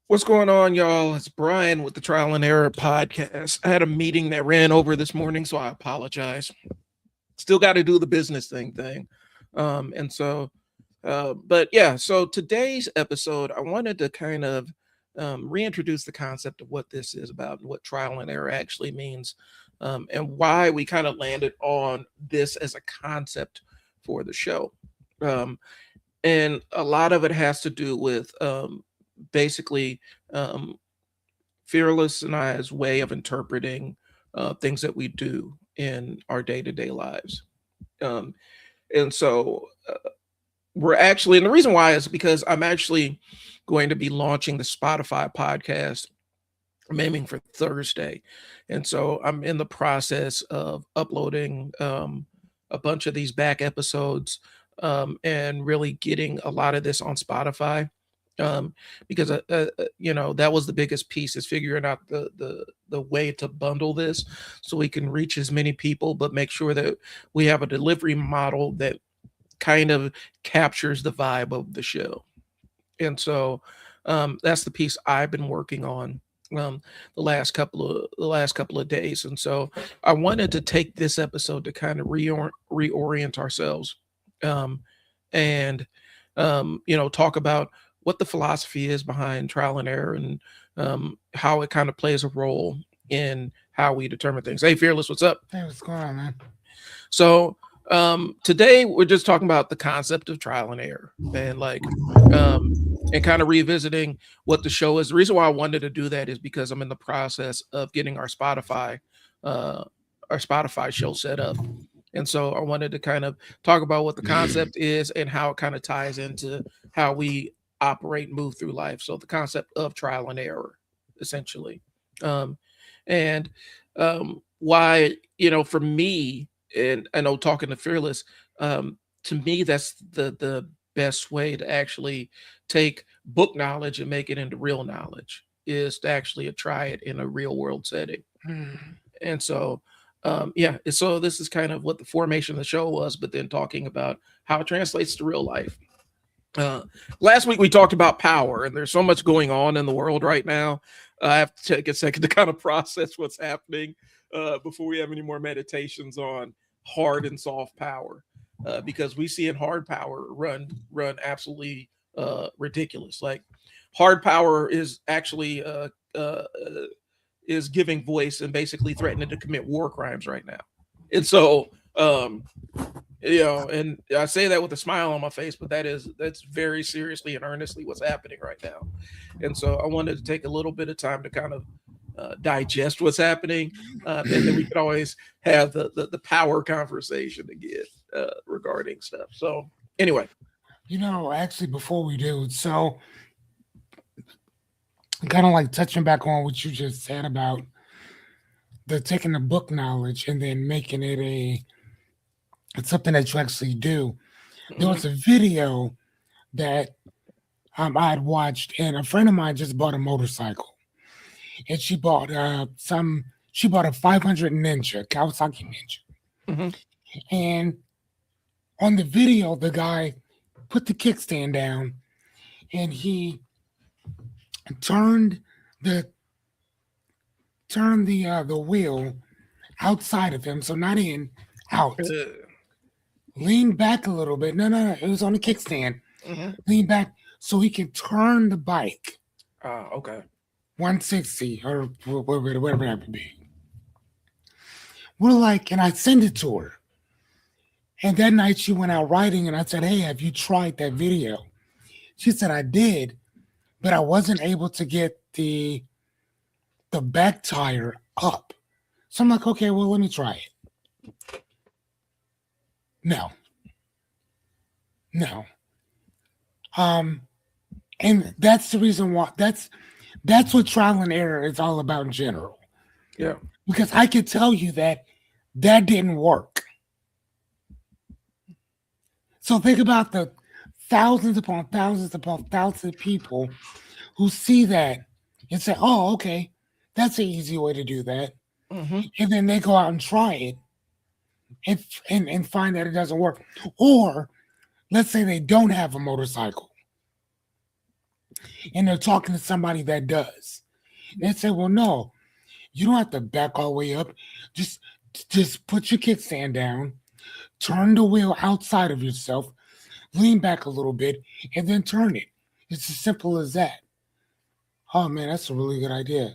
What's going on, y'all? It's Brian with the Trial and Error podcast. I had a meeting that ran over this morning, so I apologize. Still got to do the business thing. And so, but yeah, so today's episode, I wanted to kind of reintroduce the concept of what this is about and what trial and error actually means, and why we kind of landed on this as a concept for the show. Um, and a lot of it has to do with basically um, Fearless and I's way of interpreting things that we do in our day to day lives. Um, and so we're actually, and the reason why is because I'm actually going to be launching the Spotify podcast. I'm aiming for Thursday. And so I'm in the process of uploading a bunch of these back episodes and really getting a lot of this on Spotify. Um, because that was the biggest piece is figuring out the way to bundle this so we can reach as many people, but make sure that we have a delivery model that kind of captures the vibe of the show. And so that's the piece I've been working on um, the last couple of days. And so I wanted to take this episode to kind of reorient ourselves, um, and talk about what the philosophy is behind trial and error, and how it kind of plays a role in how we determine things. Hey, Fearless, what's up? Hey, what's going on, man? So today we're just talking about the concept of trial and error, um, and kind of revisiting what the show is. The reason why I wanted to do that is because I'm in the process of getting uh, our Spotify show set up, and so I wanted to kind of talk about what the concept is and how it kind of ties into how we operate and move through life. So the concept of trial and error, essentially, um, and why for me, and I know talking to Fearless, to me, that's the best way to actually take book knowledge and make it into real knowledge is to actually try it in a real world setting. Hmm. And so, yeah, and so this is kind of what the formation of the show was, but then talking about how it translates to real life. Uh, Last week we talked about power, and there's so much going on in the world right now. I have to take a second to kind of process what's happening before we have any more meditations on hard and soft power, because we see in hard power run absolutely ridiculous. Like hard power is actually is giving voice and basically threatening to commit war crimes right now. And so and I say that with a smile on my face, but that's very seriously and earnestly what's happening right now. And so I wanted to take a little bit of time to kind of digest what's happening, and then we could always have the power conversation again regarding stuff. So anyway, Actually, before we do, so kind of like touching back on what you just said about the taking the book knowledge and then making it it's something that you actually do. There mhm. was a video that I had watched, and a friend of mine just bought a motorcycle, and she bought a 500 Ninja, Kawasaki Ninja, Mhm. and on the video, the guy put the kickstand down and he turned the the wheel outside of him, so not in, out. Lean back a little bit. No. It was on the kickstand. Mhm. Lean back so he can turn the bike Okay. 160 or whatever that would be. We're like, and I sent it to her. And that night she went out riding, and I said, "Hey, have you tried that video?" She said, "I did, but I wasn't able to get the back tire up." So I'm like, "Okay, well, let me try it." No, no. Um, and that's the reason why that's what trial and error is all about in general. Yeah. Because I could tell you that that didn't work. So think about the thousands upon thousands of people who see that and say, "Oh, okay, that's an easy way to do that," Mhm. and then they go out and try it and find that it doesn't work. Or let's say they don't have a motorcycle and they're talking to somebody that does. And they say, well, no, you don't have to back all the way up. Just just put your kickstand down, turn the wheel outside of yourself, lean back a little bit, and then turn it. It's as simple as that. Oh man, that's a really good idea.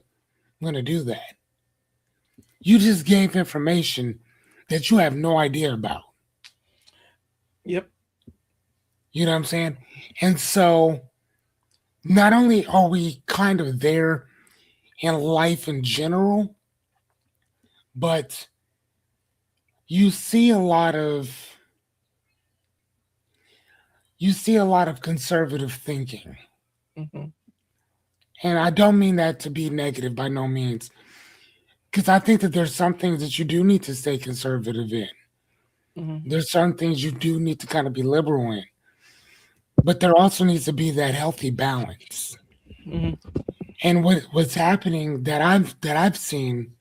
I'm gonna do that. You just gave information that you have no idea about. Yep. You know what I'm saying? And so not only are we kind of there in life in general, but you see a lot of conservative thinking. Hmm. And I don't mean that to be negative by no means, because I think that there's some things that you do need to stay conservative in. Hmm. There's certain things you do need to kind of be liberal in, but there also needs to be that healthy balance. Hmm. And what's happening that I've seen,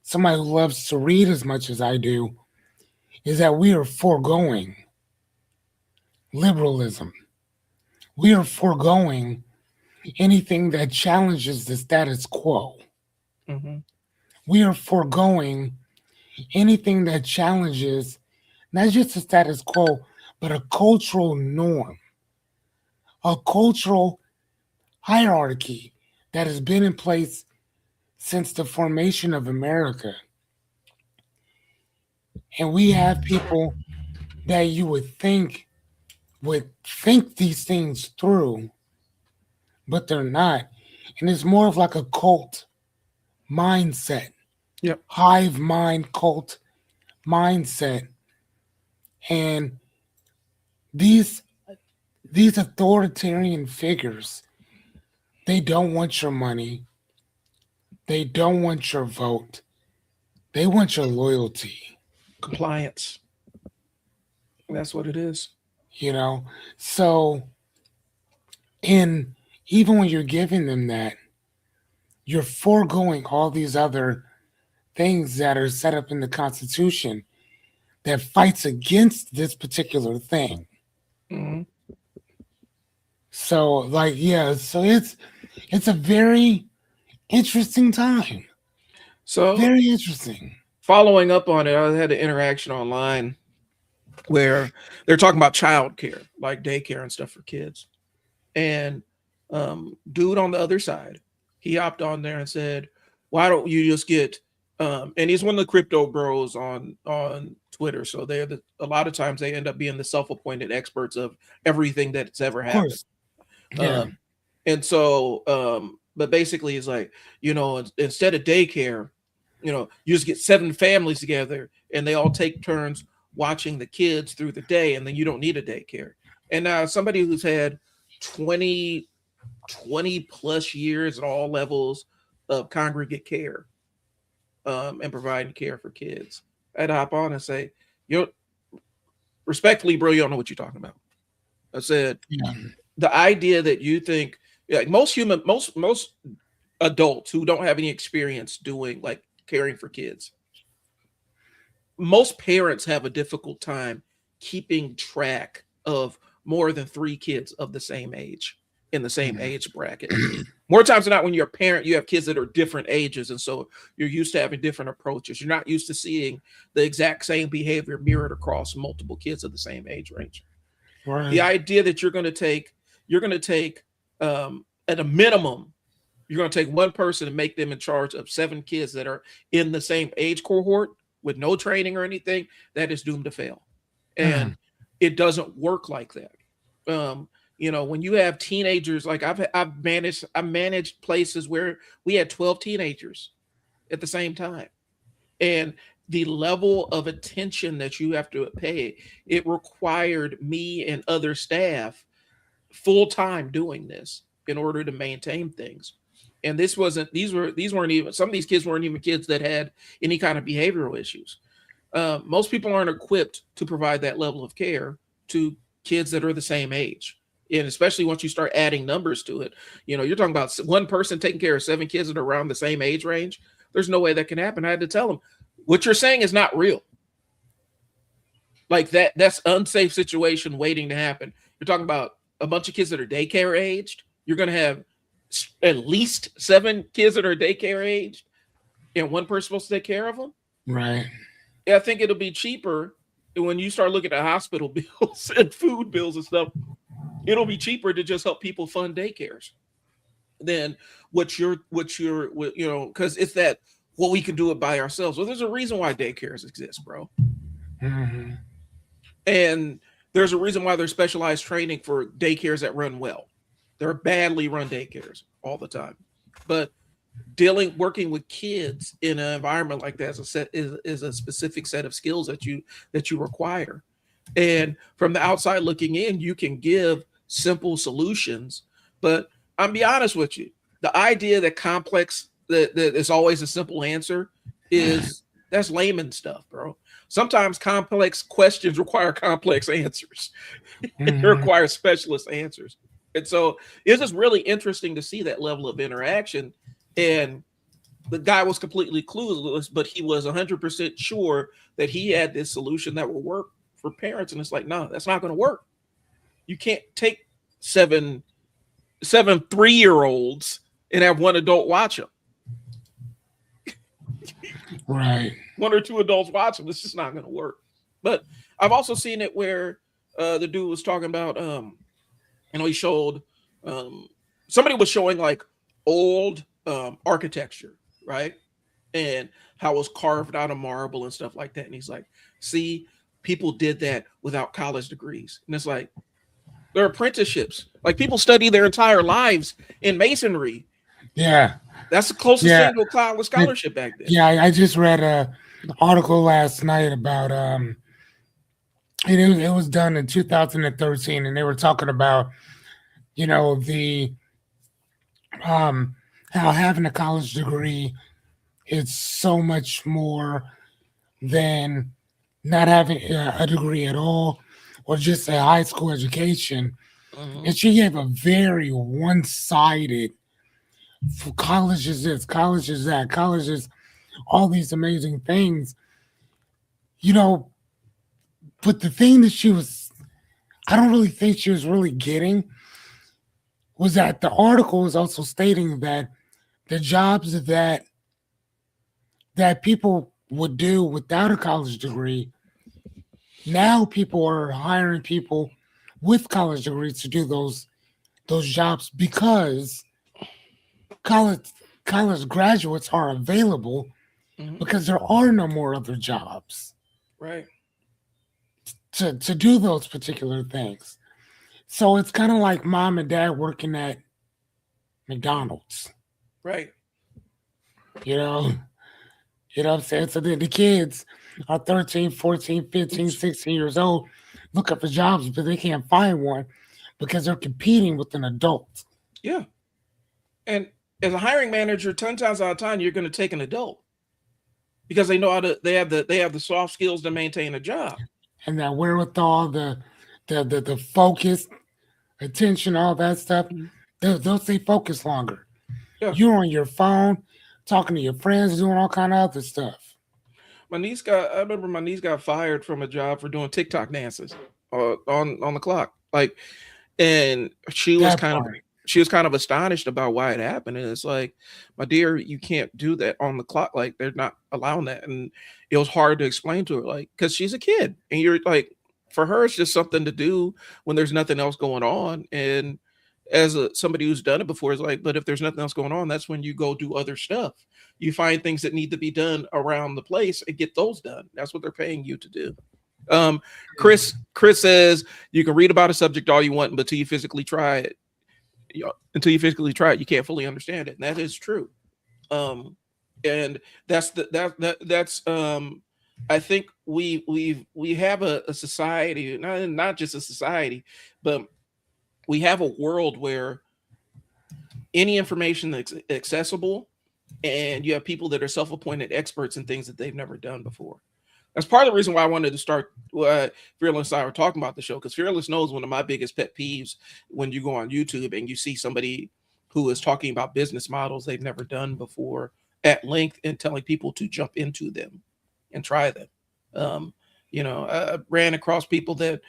somebody who loves to read as much as I do, is that we are foregoing liberalism. We are foregoing anything that challenges the status quo. Hmm. We are foregoing anything that challenges not just the status quo, but a cultural norm, a cultural hierarchy that has been in place since the formation of America. And we have people that you would think these things through, but they're not. And it's more of like a cult mindset, Yep. hive mind cult mindset. And these these authoritarian figures, they don't want your money. They don't want your vote. They want your loyalty, Compliance. That's what it is. you know? So, in even when you're giving them that, you're foregoing all these other things that are set up in the Constitution that fights against this particular thing. Hmm. So, like, yeah, so it's a very interesting time. So Very interesting. following up on it, I had an interaction online where they're talking about childcare, like daycare and stuff for kids. And dude on the other side, he hopped on there and said, "Why don't you just get?" And he's one of the crypto bros on Twitter, so a lot of times they end up being the self-appointed experts of everything that's ever Of happened. course. Yeah. Um, and so, but basically, it's like, instead of daycare, you just get 7 families together and they all take turns watching the kids through the day, and then you don't need a daycare. And now somebody who's had 20 20 plus years at all levels of congregate care, and providing care for kids, I'd hop on and say, you respectfully, bro, you don't know what you're talking about. I said, Yeah. the idea that you think, like, most adults who don't have any experience doing, like, caring for kids, most parents have a difficult time keeping track of more than 3 kids of the same age, in the same age bracket. More times than not, when you're a parent, you have kids that are different ages, and so you're used to having different approaches. You're not used to seeing the exact same behavior mirrored across multiple kids of the same age range. The Right. idea that you're going to take at a minimum, you're going to take one person and make them in charge of 7 kids that are in the same age cohort with no training or anything, that is doomed to fail. Mm. And it doesn't work like that. When you have teenagers, like I've managed places where we had 12 teenagers at the same time. And the level of attention that you have to pay, it required me and other staff full time doing this in order to maintain things. And these weren't even, some of these kids weren't even kids that had any kind of behavioral issues. Most people aren't equipped to provide that level of care to kids that are the same age. And especially once you start adding numbers to it, you're talking about one person taking care of 7 kids that are around the same age range. There's no way that can happen. I had to tell them, what you're saying is not real. Like that's unsafe situation waiting to happen. You're talking about a bunch of kids that are daycare aged. you're going to have at least 7 kids that are daycare age, and one person supposed to take care of them. Right. I think it'll be cheaper when you start looking at hospital bills and food bills and stuff. It'll be cheaper to just help people fund daycares than because it's that, well, we can do it by ourselves. Well, there's a reason why daycares exist, bro. Mm-hmm. And there's a reason why there's specialized training for daycares that run well. There are badly run daycares all the time. But working with kids in an environment like that is a specific set of skills that you require. And from the outside looking in, you can give simple solutions. But I'm be honest with you, the idea that that is always a simple answer that's layman stuff, bro. Sometimes complex questions require complex answers. Mm-hmm. It requires specialist answers. And so it's just really interesting to see that level of interaction. And the guy was completely clueless, but he was 100% sure that he had this solution that will work for parents. And it's like, no, that's not going to work. You can't take seven 3-year-olds and have one adult watch them. Right. 1 or 2 adults watch them. It's just not going to work. But I've also seen it where the dude was talking about, he showed, somebody was showing like old architecture, right? And how it was carved out of marble and stuff like that. And he's like, see, people did that without college degrees. And it's like, they're apprenticeships. Like, people study their entire lives in masonry. Yeah. That's the closest thing to a college scholarship back then. Yeah, I just read an article last night about it was done in 2013, and they were talking about, the how having a college degree is so much more than not having a degree at all, or just a high school education. Mm-hmm. And she gave a very one-sided, college is this, college is that, college is all these amazing things, but the thing that I don't really think she was really getting was that the article was also stating that the jobs that people would do without a college degree, now people are hiring people with college degrees to do those jobs because college graduates are available, mm-hmm. because there are no more other jobs, right, to do those particular things. So it's kind of like mom and dad working at McDonald's, right. You know what I'm saying? So the kids are 13, 14, 15, 16 years old looking for jobs, but they can't find one because they're competing with an adult. Yeah. And as a hiring manager, 10 times out of time, you're going to take an adult because they know they have the soft skills to maintain a job. And that wherewithal, the focus, attention, all that stuff, they'll stay focused longer. Yeah. You're on your phone, talking to your friends, doing all kind of other stuff. I remember my niece got fired from a job for doing TikTok dances on the clock. Like, and she was kind of astonished about why it happened. And it's like, my dear, you can't do that on the clock. Like, they're not allowing that. And it was hard to explain to her, like, because she's a kid. And you're like, for her, it's just something to do when there's nothing else going on. And as somebody who's done it before, is like, but if there's nothing else going on, that's when you go do other stuff. You find things that need to be done around the place and get those done. That's what they're paying you to do. Chris says you can read about a subject all you want, but until you physically try it, you can't fully understand it. And that is true. And that's I think we have a society, not just a society, but we have a world where any information that's accessible, and you have people that are self-appointed experts in things that they've never done before. That's part of the reason why I wanted to start Fearless and I were talking about the show, because Fearless knows one of my biggest pet peeves when you go on YouTube and you see somebody who is talking about business models they've never done before at length and telling people to jump into them and try them. I ran across people that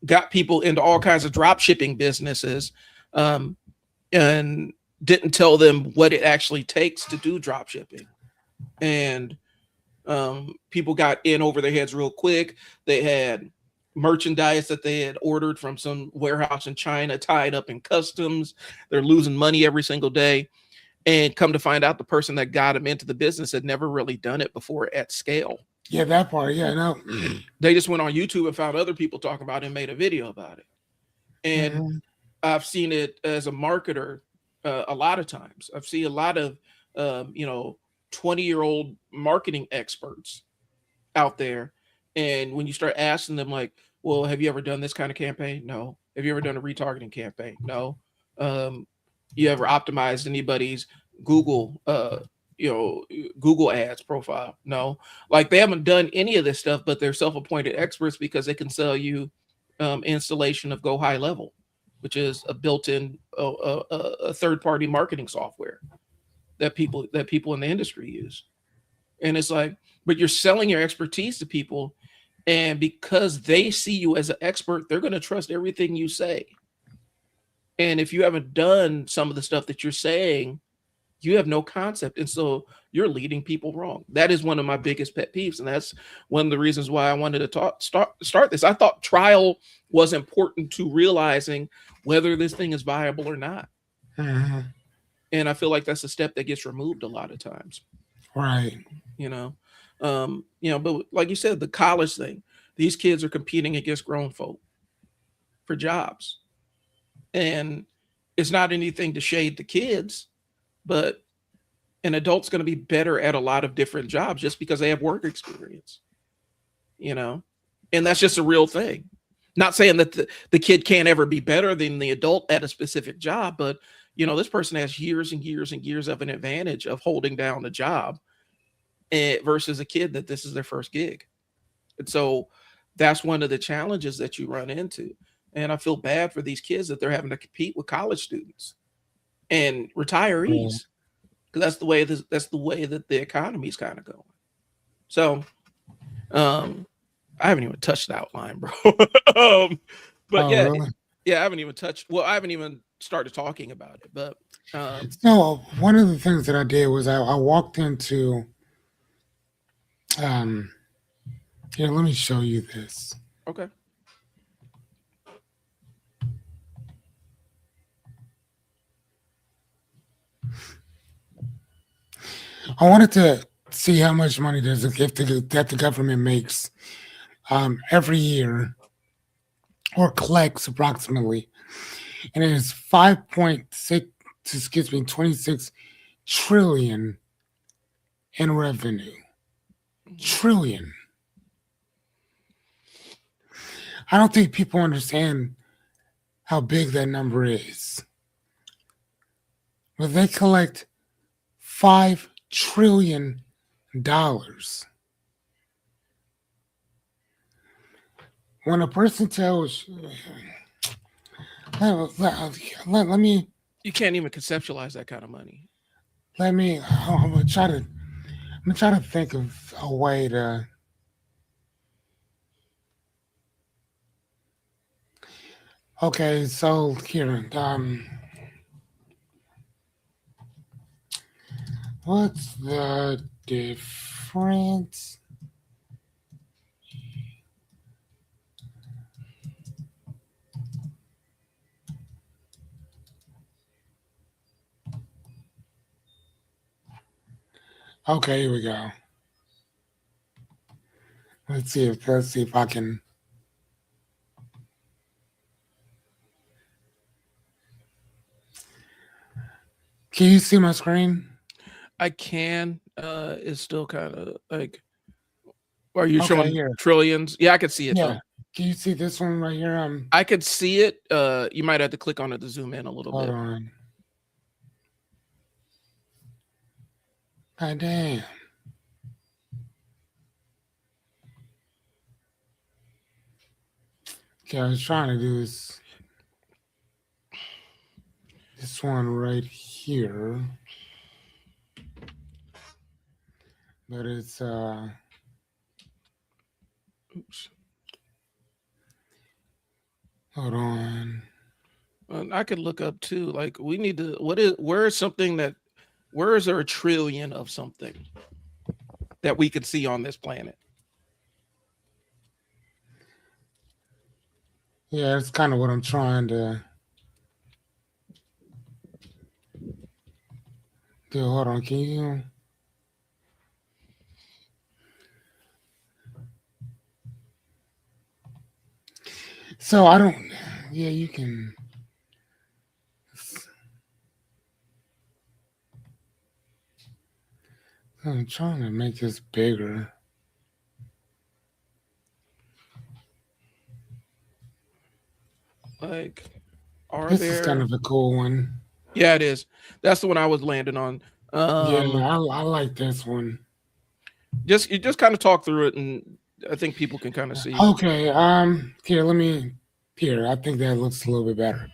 got people into all kinds of drop shipping businesses. And and didn't tell them what it actually takes to do drop shipping. And people got in over their heads real quick. They had merchandise that they had ordered from some warehouse in China tied up in customs. They're losing money every single day. And come to find out, the person that got them into the business had never really done it before at scale. Yeah, that part. Yeah, no. They just went on YouTube and found other people talking about it and made a video about it. And Mhm. I've seen it as a marketer a lot of times. I've seen a lot of, 20-year-old marketing experts out there. And when you start asking them, like, well, have you ever done this kind of campaign? No. Have you ever done a retargeting campaign? No. Um, you ever optimized anybody's Google, Google ads profile? No. Like they haven't done any of this stuff, but they're self-appointed experts because they can sell you installation of Go High Level, which is a built-in a third-party marketing software that people in the industry use. And it's like, but you're selling your expertise to people, and because they see you as an expert, they're going to trust everything you say. And if you haven't done some of the stuff that you're saying, you have no concept, and so you're leading people wrong. That is one of my biggest pet peeves, and that's one of the reasons why I wanted to start this. I thought trial was important to realizing whether this thing is viable or not, Mhm. and I feel like that's a step that gets removed a lot of times. Right. you know but like you said, the college thing, these kids are competing against grown folk for jobs, and it's not anything to shade the kids, but an adult's going to be better at a lot of different jobs just because they have work experience you know and that's just a real thing. Not saying that the kid can't ever be better than the adult at a specific job, but this person has years and years and years of an advantage of holding down a job, versus a kid that this is their first gig. And so that's one of the challenges that you run into. And I feel bad for these kids that they're having to compete with college students and Right. retirees, because that's the way that the economy is kind of going. So um, I haven't even touched the outline, bro. But Oh, yeah, really? yeah, I haven't even touched. Well, I haven't even started talking about it. But So one of the things that I did was I walked into um here, let me show you this. okay, I wanted to see how much money does the gift that the government makes every year or collects approximately, and it is 5.6, excuse me, 26 trillion in revenue. Trillion. I don't think people understand how big that number is. But they collect $5 trillion. When a person tells, let me you can't even conceptualize that kind of money. I'm gonna try to think of a way to. Okay, so here, what's the difference? Okay, here we go. Let's see if I can. Can you see my screen? I can. It's still kind of like, are you Okay, showing here. trillions? Yeah, I could see it Yeah. though. Can you see this one right here? I could see it. You might have to click on it to zoom in a little Hold bit. on. God damn. Okay, I was trying to do this one right here, but it's Oops. hold on. I could look up too. Like we need to. What is? Where is something that? Where is there a trillion of something that we could see on this planet? Yeah, it's kind of what I'm trying to do. Hold on, can you? So I don't. Yeah, you can. I'm trying to make this bigger. Like, are This is kind there? of a cool one. Yeah, it is. That's the one I was landing on. Yeah, Um, I like this one. just you just kind of talk through it, and I think people can kind of see. Okay, here, let me. Here, I think that looks a little bit better.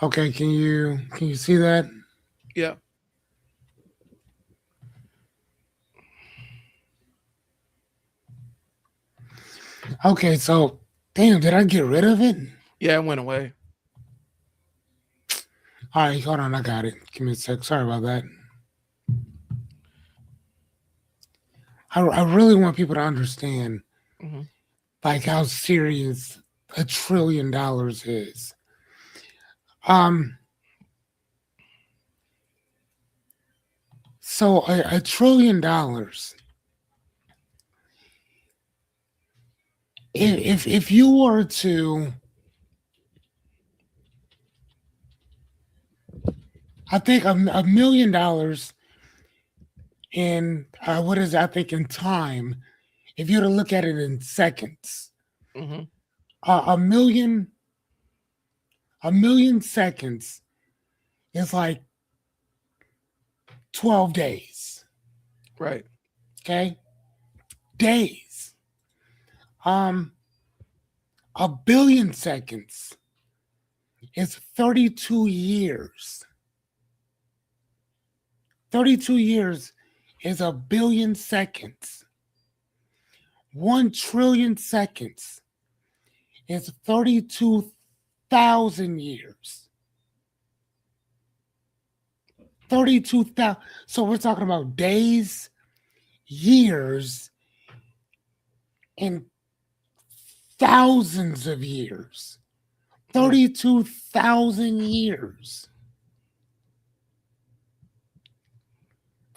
Okay, can you see that? Yeah, Okay, so damn, did I get rid of it? yeah, it went away. All right, hold on, I got it. Give me a sec. Sorry about that. I really want people to understand Hmm. like how serious $1 trillion is. Um, so $1 trillion. If you were to, I think $1 million in what is I think in time. If you were to look at it in seconds, Hmm. uh, a million a million seconds is like 12 days. Right. Okay, days. Um, a billion seconds is 32 years. 32 years is a billion seconds. 1 trillion seconds is 32,000 years. 32,000. So we're talking about days, years, and thousands of years. Yeah. 32,000 years.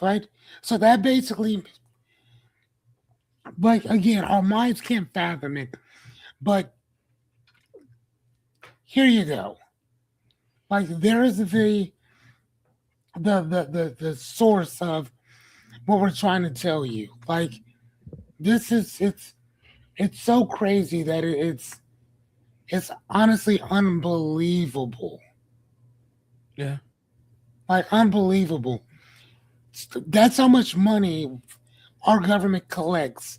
Right? So that basically, like, again, our minds can't fathom it. But here you go. Like, there is the source of what we're trying to tell you. Like, this is it's so crazy that it's honestly unbelievable. Yeah. Like unbelievable. That's how much money our government collects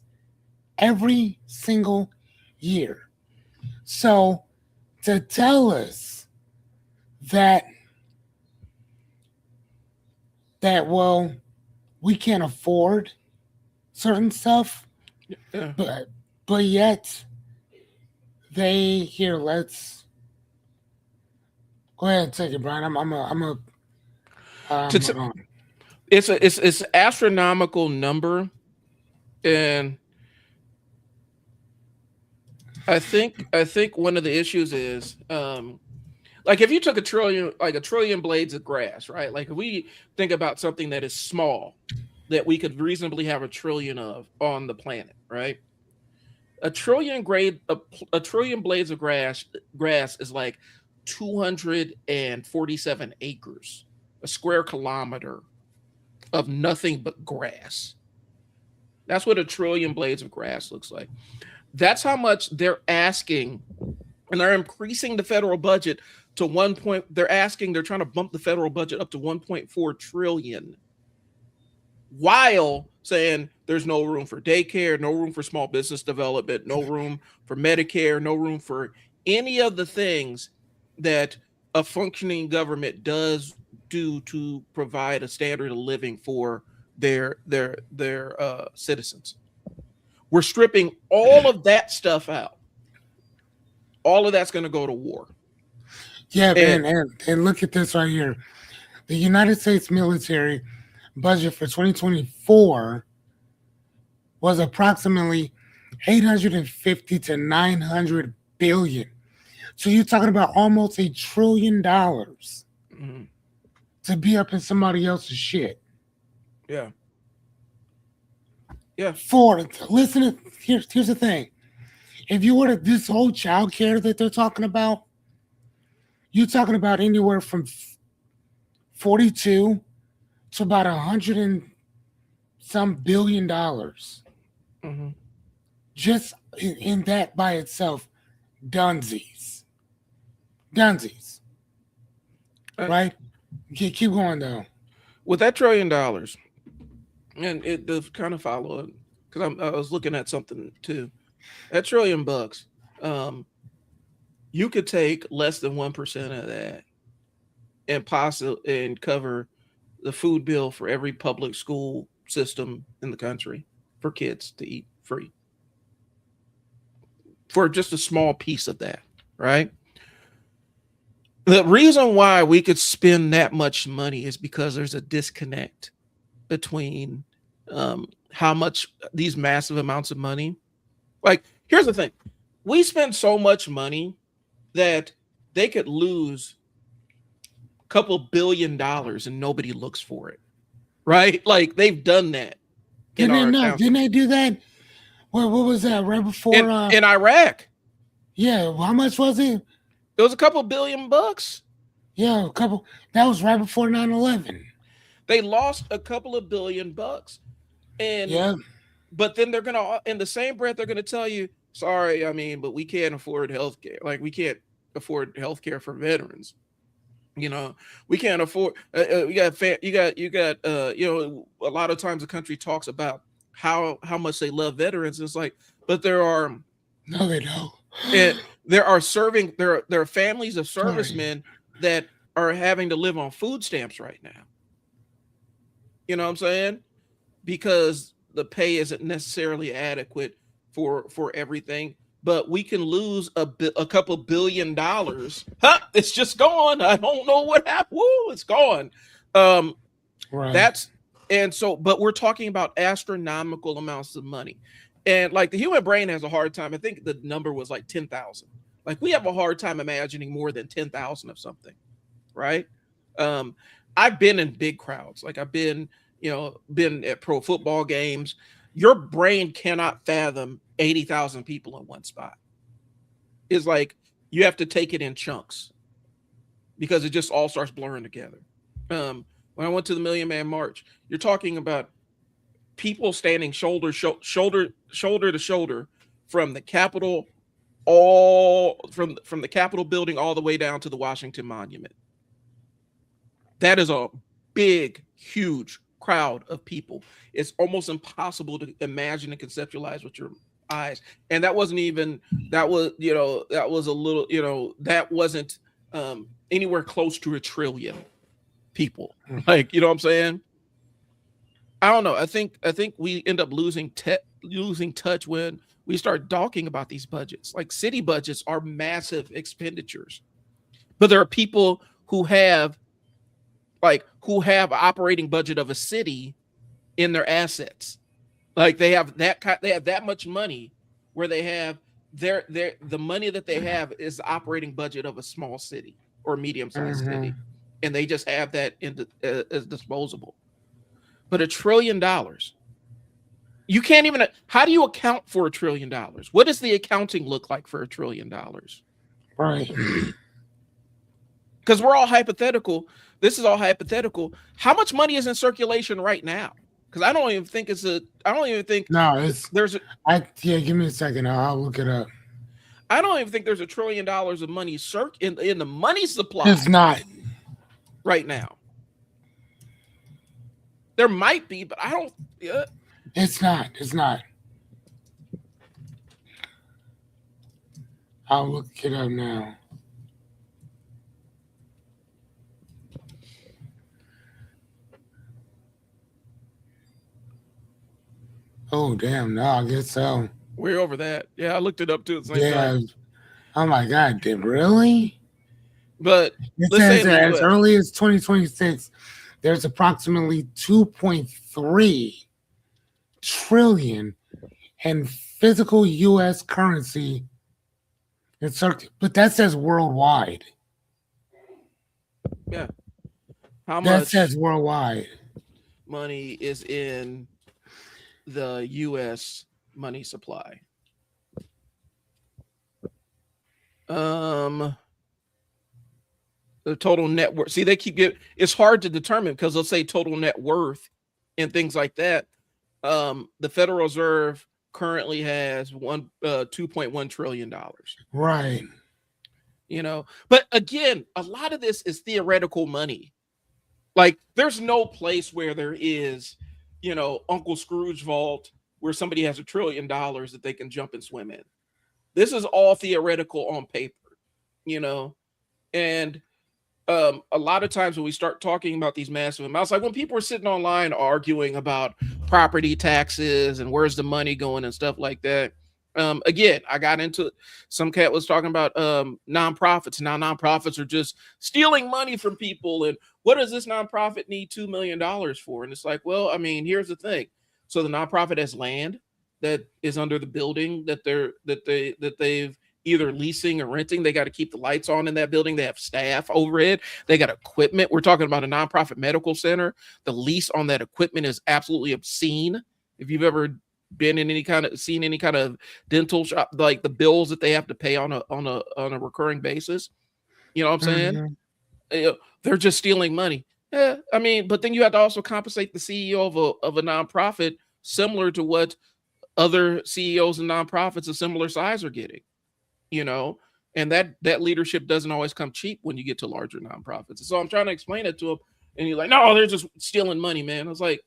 every single year. So to tell us that well we can't afford certain stuff, Yeah. but yet they here let's go ahead and take it, Brian. I'm a To hold t- on. it's astronomical number, and I think one of the issues is like if you took a trillion blades of grass, right? Like if we think about something that is small that we could reasonably have a trillion of on the planet, right? A trillion blades of grass is like 247 acres, a square kilometer of nothing but grass. That's what a trillion blades of grass looks like. That's how much they're asking, and they're increasing the federal budget to 1 point. They're trying to bump the federal budget up to 1.4 trillion, while saying there's no room for daycare, no room for small business development, no room for Medicare, no room for any of the things that a functioning government does do to provide a standard of living for their citizens. We're stripping all of that stuff out. All of that's going to go to war. Yeah, And and look at this right here. The United States military budget for 2024 was approximately 850 to 900 billion. So you're talking about almost $1 trillion mhm, to be up in somebody else's shit. yeah, yeah, For listen, here's the thing. If you were to this whole child care that they're talking about, you're talking about anywhere from 42 to about 100 and some $billion hmm just in that by itself. Dunsies, dunsies, right? Keep going though. with that $1 trillion, and it does kind of follow it because I was looking at something too. That $1 trillion, you could take less than 1% of that and possibly and cover the food bill for every public school system in the country for kids to eat free for just a small piece of that, right? The reason why we could spend that much money is because there's a disconnect between how much these massive amounts of money. Like, here's the thing: we spend so much money that they could lose a couple $1 billion and nobody looks for it, right? Like they've done that in Didn't they our no? accounts Didn't they do that? What was that right before? in Iraq. Yeah. How much was it? It was a couple $1 billion. Yeah, a couple. That was right before 9/11. They lost a couple of $1 billion, and Yeah. but then they're gonna in the same breath they're gonna tell you, sorry, I mean, but we can't afford healthcare. Like we can't afford healthcare for veterans. You know, we can't afford. A lot of times the country talks about how much they love veterans. It's like, but No, they don't. eh, there are families of Sorry. servicemen that are having to live on food stamps right now. You know what I'm saying? Because the pay isn't necessarily adequate for everything. But we can lose a couple $1 billion. Huh, it's just gone. I don't know what happened. Woo, it's gone. Um, Right. that's and so, but we're talking about astronomical amounts of money, and like the human brain has a hard time. I think the number was like 10,000. Like we have a hard time imagining more than 10,000 of something, right? Um, I've been in big crowds. Like I've been at pro football games. Your brain cannot fathom 80,000 people in one spot. It's like you have to take it in chunks because it just all starts blurring together. When I went to the Million Man March, you're talking about people standing shoulder to shoulder from the Capitol, all from the Capitol building all the way down to the Washington Monument. That is a big, huge crowd of people. It's almost impossible to imagine and conceptualize with your eyes. And that wasn't even that was a little, that wasn't anywhere close to 1 trillion people. Like, you know what I'm saying? I don't know. I think we end up losing touch when we start talking about these budgets. Like city budgets are massive expenditures, but there are people who have operating budget of a city in their assets. Like they have that much money where they have the money that they have is the operating budget of a small city or medium sized city, Mm-hmm. and they just have that as disposable. But $1 trillion, you can't even. How do you account for $1 trillion? What does the accounting look like for $1 trillion? Right. Because we're all hypothetical. This is all hypothetical. How much money is in circulation right now? Because I don't even think it's a. I don't even think No, it's. there's. Yeah. Give me a second. I'll look it up. I don't even think there's $1 trillion of money in the money It's supply not. right now. There might be, but I don't. Yeah. It's not. It's not. I'll look it up now. Oh damn, no, I guess so. Way over that. Yeah, I looked it up too at the same time. Yeah. Oh my god, did really? But It let's say says in the that as U.S. early as 2026, there's approximately 2.3 trillion in physical U.S. currency in but that says worldwide. Yeah, how That says much worldwide. money is in the U.S. money supply? Um, the total net worth. See, they keep getting. It's hard to determine because they'll say total net worth and things like that. The Federal Reserve currently has 2.1 trillion dollars. Right. But again, a lot of this is theoretical money. Like, there's no place where there is, Uncle Scrooge vault where somebody has $1 trillion that they can jump and swim in. This is all theoretical on paper, you know, and a lot of times when we start talking about these massive amounts, like when people are sitting online arguing about property taxes and where's the money going and stuff like that. Again, I got into some cat was talking about nonprofits. Now nonprofits are just stealing money from people. And what does this nonprofit need $2 million for? And it's like, well, I mean, here's the thing. So the nonprofit has land that is under the building that they've either leasing or renting. They got to keep the lights on in that building. They have staff over it. They got equipment. We're talking about a nonprofit medical center. The lease on that equipment is absolutely obscene. If you've ever been in seen any kind of dental shop, like the bills that they have to pay on a recurring basis, you know what I'm saying? Mhm. They're just stealing money. Yeah, I mean, but then you have to also compensate the CEO of a nonprofit similar to what other CEOs and nonprofits of similar size are getting, you know, and that leadership doesn't always come cheap when you get to larger nonprofits. So I'm trying to explain it to them, and you're like, no, they're just stealing money, man. I was like,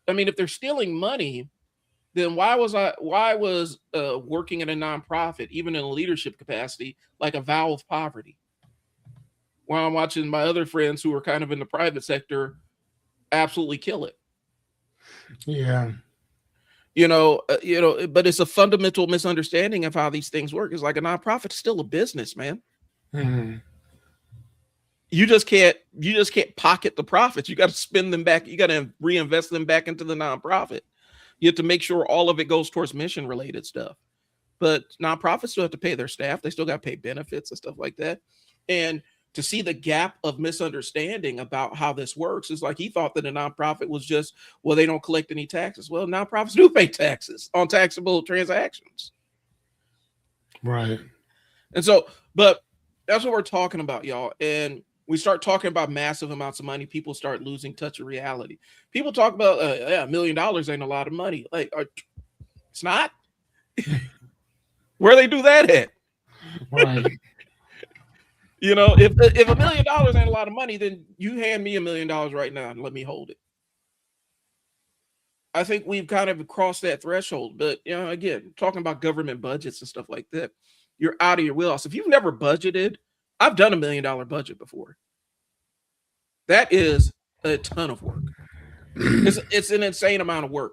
I mean, if they're stealing money, then why was working in a nonprofit, even in a leadership capacity, like a vow of poverty? While I'm watching my other friends who are kind of in the private sector absolutely kill it. Yeah. But it's a fundamental misunderstanding of how these things work. It's like a nonprofit is still a business, man. Mhm. You just can't pocket the profits. You got to spend them back. You got to reinvest them back into the nonprofit. You have to make sure all of it goes towards mission related stuff. But nonprofits still have to pay their staff. They still got to pay benefits and stuff like that. And to see the gap of misunderstanding about how this works is like he thought that a nonprofit was just, well, they don't collect any taxes. Well, nonprofits do pay taxes on taxable transactions. Right. And so, but that's what we're talking about, y'all. And we start talking about massive amounts of money, people start losing touch of reality. People talk about, yeah, $1 million ain't a lot of money. Like, it's not. Where they do that at? Right. If $1 million ain't a lot of money, then you hand me $1 million right now and let me hold it. I think we've kind of crossed that threshold. But again, talking about government budgets and stuff like that, you're out of your wheelhouse. If you've never budgeted, I've done $1 million budget before. That is a ton of work. It's an insane amount of work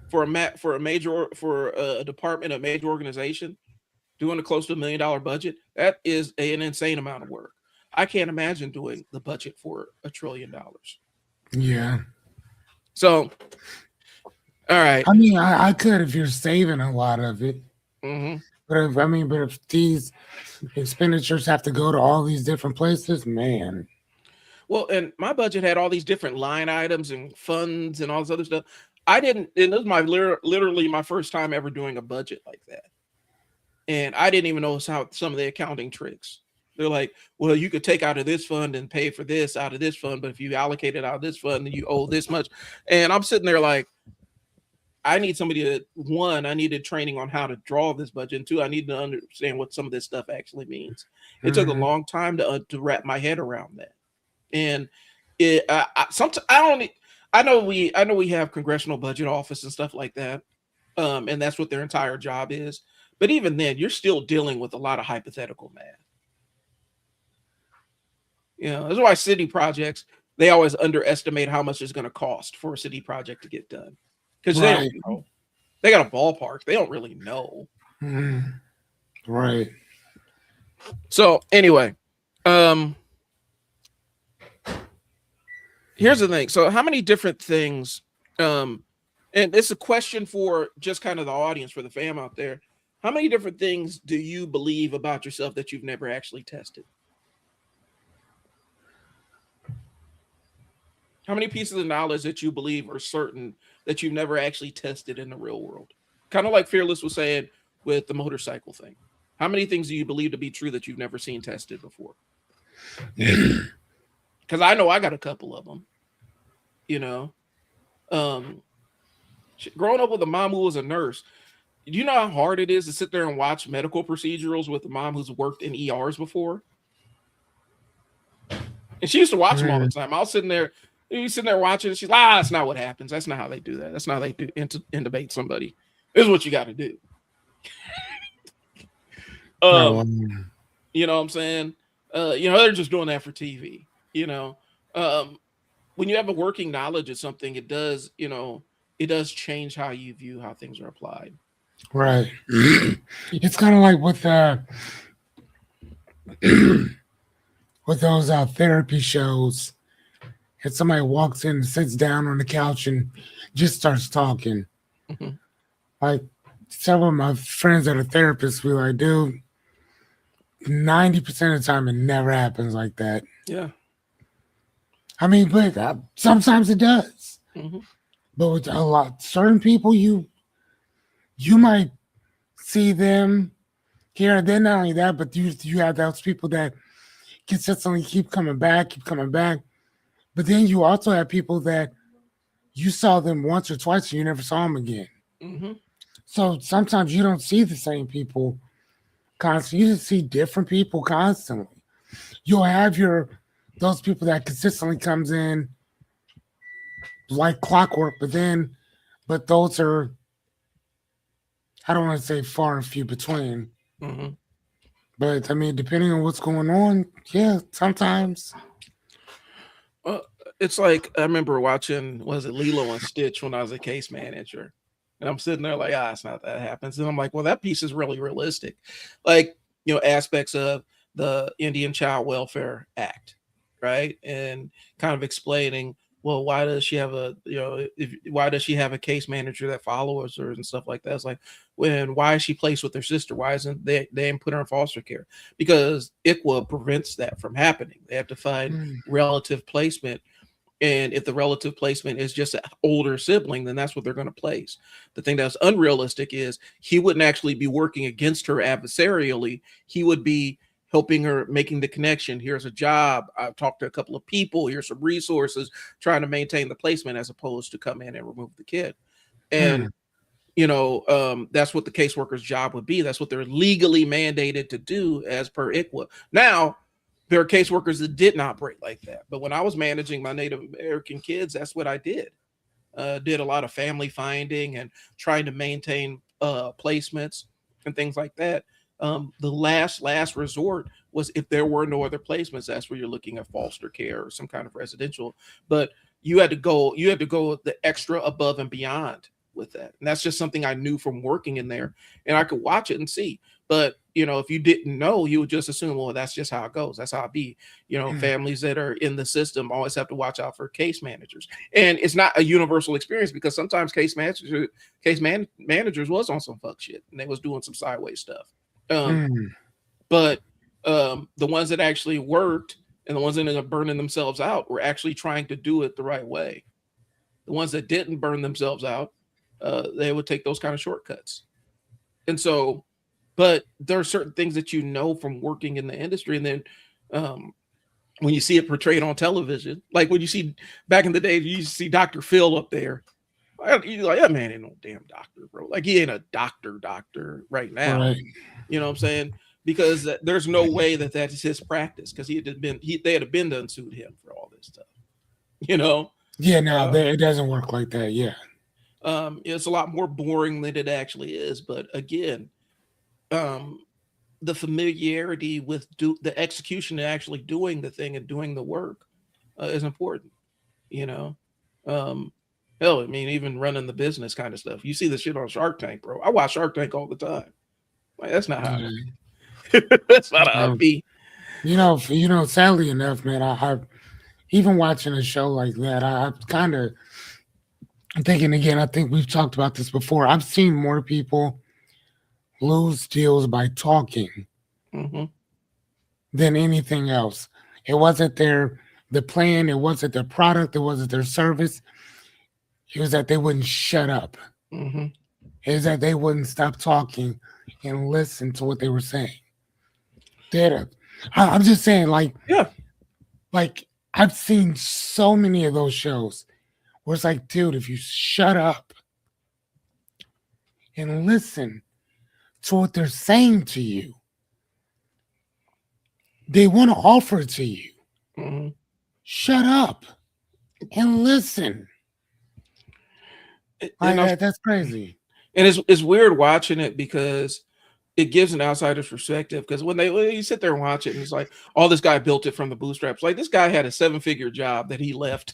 for a department, a major organization, doing a close to $1 million budget. That is an insane amount of work. I can't imagine doing the budget for $1 trillion. Yeah. So, all right. I mean, I could if you're saving a lot of it. Mm-hmm. But if these expenditures have to go to all these different places, man. Well, and my budget had all these different line items and funds and all this other stuff. I didn't, and this was literally my first time ever doing a budget like that. And I didn't even know how some of the accounting tricks. They're like, well, you could take out of this fund and pay for this out of this fund, but if you allocate it out of this fund, then you owe this much. And I'm sitting there like, I need somebody to, one, I needed training on how to draw this budget, and two, I need to understand what some of this stuff actually means. It took a Mhm. long time to wrap my head around that. And sometimes I don't. I know we have congressional budget office and stuff like that, and that's what their entire job is. But even then, you're still dealing with a lot of hypothetical math. That's why city projects, they always underestimate how much it's going to cost for a city project to get done because they Right. don't know. They got a ballpark. They don't really know. Mhm. Right. So anyway, um, here's the thing. So how many different things, um, and it's a question for just kind of the audience, for the fam out there. How many different things do you believe about yourself that you've never actually tested? How many pieces of knowledge that you believe are certain that you've never actually tested in the real world? Kind of like Fearless was saying with the motorcycle thing. How many things do you believe to be true that you've never seen tested before? Because I know I got a couple of them. You know, um, growing up with a mom who was a nurse, do you know how hard it is to sit there and watch medical procedurals with a mom who's worked in ERs before? And she used to watch them all the Mm. time. I was sitting there, you sitting there watching, and she's like, that's not what happens. That's not how they do that. That's not how they do intubate somebody. This is what you got to do. No. Um, you know what I'm saying? They're just doing that for TV. You know, um, when you have a working knowledge of something, it does change how you view how things are applied. Right. It's kind of like with those therapy shows. If somebody walks in and sits down on the couch and just starts talking, Mhm. like several of my friends that are therapists be like, dude, 90% of the time it never happens like that. Yeah. I mean, but sometimes it does. Hmm. But with a lot certain people, you might see them here and then. Not only that, but you have those people that consistently keep coming back. But then you also have people that you saw them once or twice and you never saw them again. Hmm. So sometimes you don't see the same people constantly. You just see different people constantly. You'll have your those people that consistently comes in like clockwork, but those are, I don't want to say far and few between. Hmm. But I mean, depending on what's going on, yeah, sometimes. Well, it's like I remember watching, was it Lilo and Stitch when I was a case manager, and I'm sitting there like, it's not that happens, and I'm like, well, that piece is really realistic, like aspects of the Indian Child Welfare Act, right, and kind of explaining, well, why does she have why does she have a case manager that follows her and stuff like that? It's like, why is she placed with her sister? Why isn't they didn't put her in foster care? Because ICWA prevents that from happening. They have to find Mm, relative placement. And if the relative placement is just an older sibling, then that's what they're going to place. The thing that's unrealistic is he wouldn't actually be working against her adversarially. He would be helping her, making the connection. Here's a job. I've talked to a couple of people. Here's some resources, trying to maintain the placement as opposed to come in and remove the kid. And mm, that's what the caseworker's job would be. That's what they're legally mandated to do as per ICWA. Now, there are caseworkers that didn't operate like that. But when I was managing my Native American kids, that's what I did. Did a lot of family finding and trying to maintain placements and things like that. The last resort was if there were no other placements. That's where you're looking at foster care or some kind of residential. But you had to go the extra above and beyond with that. And that's just something I knew from working in there, and I could watch it and see. But if you didn't know, you would just assume, well, that's just how it goes. That's how it be. mm, Families that are in the system always have to watch out for case managers, and it's not a universal experience because sometimes managers was on some fuck shit and they was doing some sideways stuff. Um, mm, but the ones that actually worked and the ones that ended up burning themselves out were actually trying to do it the right way. The ones that didn't burn themselves out, they would take those kind of shortcuts. And so, but there are certain things that from working in the industry, and then um, when you see it portrayed on television, like when you see back in the day, you used to see Dr. Phil up there. You're like, that man ain't no damn doctor, bro. Like he ain't a doctor right now. right. You know what I'm saying? Because there's no way that is his practice because they had been done sued him for all this stuff. You know, Yeah, no, uh, it doesn't work like that. Yeah. it's a lot more boring than it actually is. But again, um, the familiarity with the execution and actually doing the thing and doing the work is important. You know, um, Hell, I mean, even running the business kind of stuff. You see the shit on Shark Tank, bro. I watch Shark Tank all the time. Like, that's not how. Yeah. That's not how it Um, be. sadly enough, man, I even watching a show like that, I kind of I'm thinking again. I think we've talked about this before. I've seen more people lose deals by talking Hmm. than anything else. It wasn't the plan, it wasn't their product, it wasn't their service. It was that they wouldn't shut up. Hmm. It was that they wouldn't stop talking and listen to what they were saying. Did it. I'm just saying, Yeah. like I've seen so many of those shows where it's like, dude, if you shut up and listen to what they're saying to you, they want to offer it to you. Hmm. Shut up and listen. Like And I, that's crazy. and it's weird watching it because it gives an outsider's perspective. Because when you sit there and watch it, and it's like, oh, this guy built it from the bootstraps. Like, this guy had a 7-figure job that he left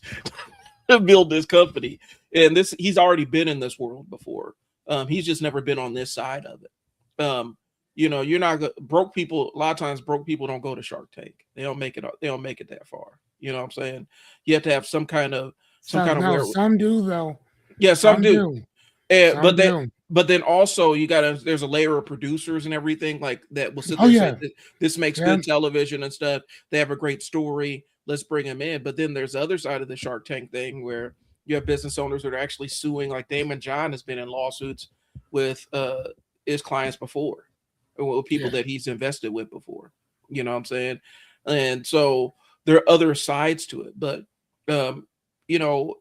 to build this company, and he's already been in this world before. He's just never been on this side of it. You're not broke people. A lot of times, broke people don't go to Shark Tank. They don't make it. They don't make it that far. You know what I'm saying? You have to have some So kind of no, where. some do though. Yeah, some Some do. do. And Some do. but then also there's a layer of producers and everything like that will sit Oh there and say yeah. this makes Yeah. good television and stuff. They have a great story. Let's bring them in. But then there's the other side of the Shark Tank thing where you have business owners that are actually suing. Like Damon John has been in lawsuits with his clients before, or with people Yeah. that he's invested with before. You know what I'm saying? And so there are other sides to it, but um, you know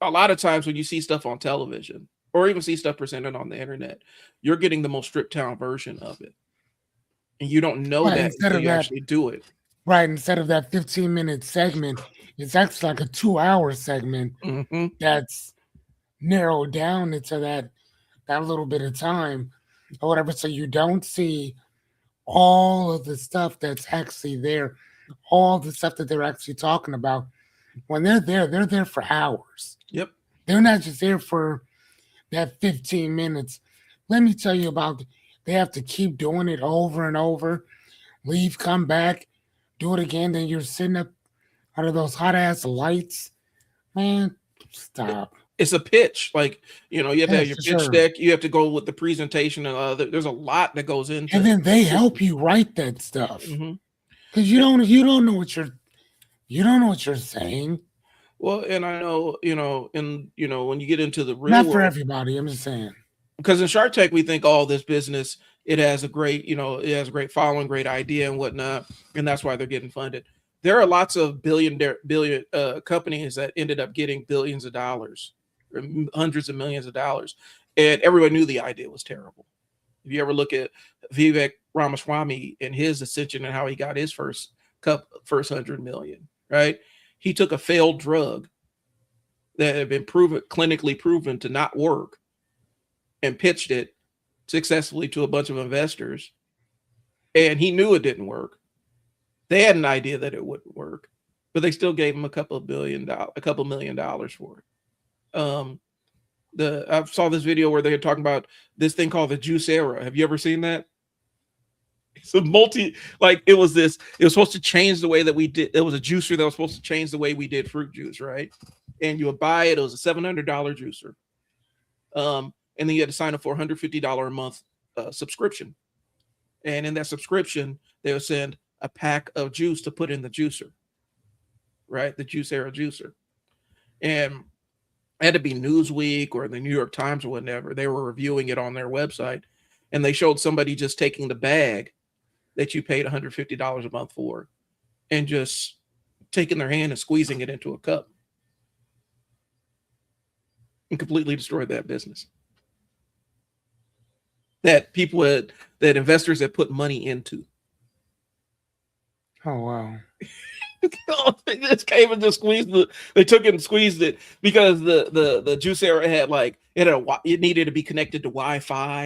a lot of times when you see stuff on television or even see stuff presented on the internet, you're getting the most stripped down version of it. And you don't know Right. that until you actually do it. Right. Instead of that 15-minute segment, it's actually like a 2-hour segment Hmm. that's narrowed down into that little bit of time or whatever. So you don't see all of the stuff that's actually there, all the stuff that they're actually talking about. When they're there for hours. Yep. They're not just there for that 15 minutes. Let me tell you about they have to keep doing it over and over, leave, come back, do it again. Then you're sitting up under those hot ass lights. Man, stop. It's a pitch. Like, you have to have Yes, your for pitch sure. deck. You have to go with the presentation. And there's a lot that goes And into then they help pitching. you write that stuff. Hmm. Because you don't know what you're saying. Well, and I know, when you get into the real Not for world, everybody. I'm just saying. because in Shark Tank we think, oh, this business it has a great it has a great following, great idea and whatnot, and that's why they're getting funded. There are lots of billion companies that ended up getting billions of dollars, or hundreds of millions of dollars, and everyone knew the idea was terrible. If you ever look at Vivek Ramaswamy and his ascension and how he got his first 100 million, right? He took a failed drug that had been clinically proven to not work and pitched it successfully to a bunch of investors, and he knew it didn't work. They had an idea that it wouldn't work, but they still gave him a couple million dollars for it. I saw this video where they were talking about this thing called the juice era. Have you ever seen that? It's a it was supposed to change the way that we did. It was a juicer that was supposed to change the way we did fruit juice, right? And you would buy it. It was a $700 juicer. And then you had to sign up for $150 a month subscription. And in that subscription, they would send a pack of juice to put in the juicer, right? The juice era juicer. And it had to be Newsweek or the New York Times or whatever. They were reviewing it on their website, and they showed somebody just taking the bag that you paid $150 a month for and just taking their hand and squeezing it into a cup and completely destroyed that business. That investors had put money into. Oh wow. They just came and just they took it and squeezed it because the juice era had it needed to be connected to Wi-Fi.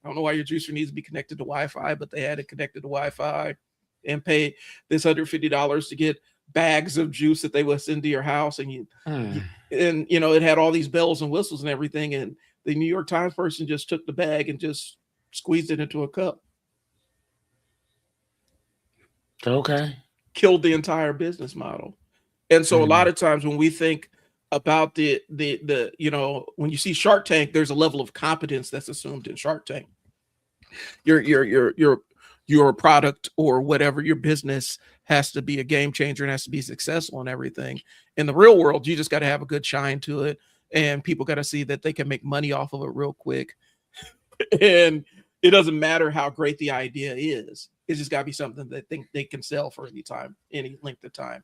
I don't know why your juicer needs to be connected to Wi-Fi, but they had it connected to Wi-Fi and pay this $150 to get bags of juice that they would send to your house, and Mm. and it had all these bells and whistles and everything, and the New York Times person just took the bag and just squeezed it into a cup, Okay. killed the entire business model. And so a lot Mm. of times when we think about the when you see Shark Tank, there's a level of competence that's assumed in Shark Tank. Your product or whatever your business has to be a game changer and has to be successful and everything. In the real world, you just got to have a good shine to it, and people got to see that they can make money off of it real quick. And it doesn't matter how great the idea is; it's just got to be something that they can sell for any length of time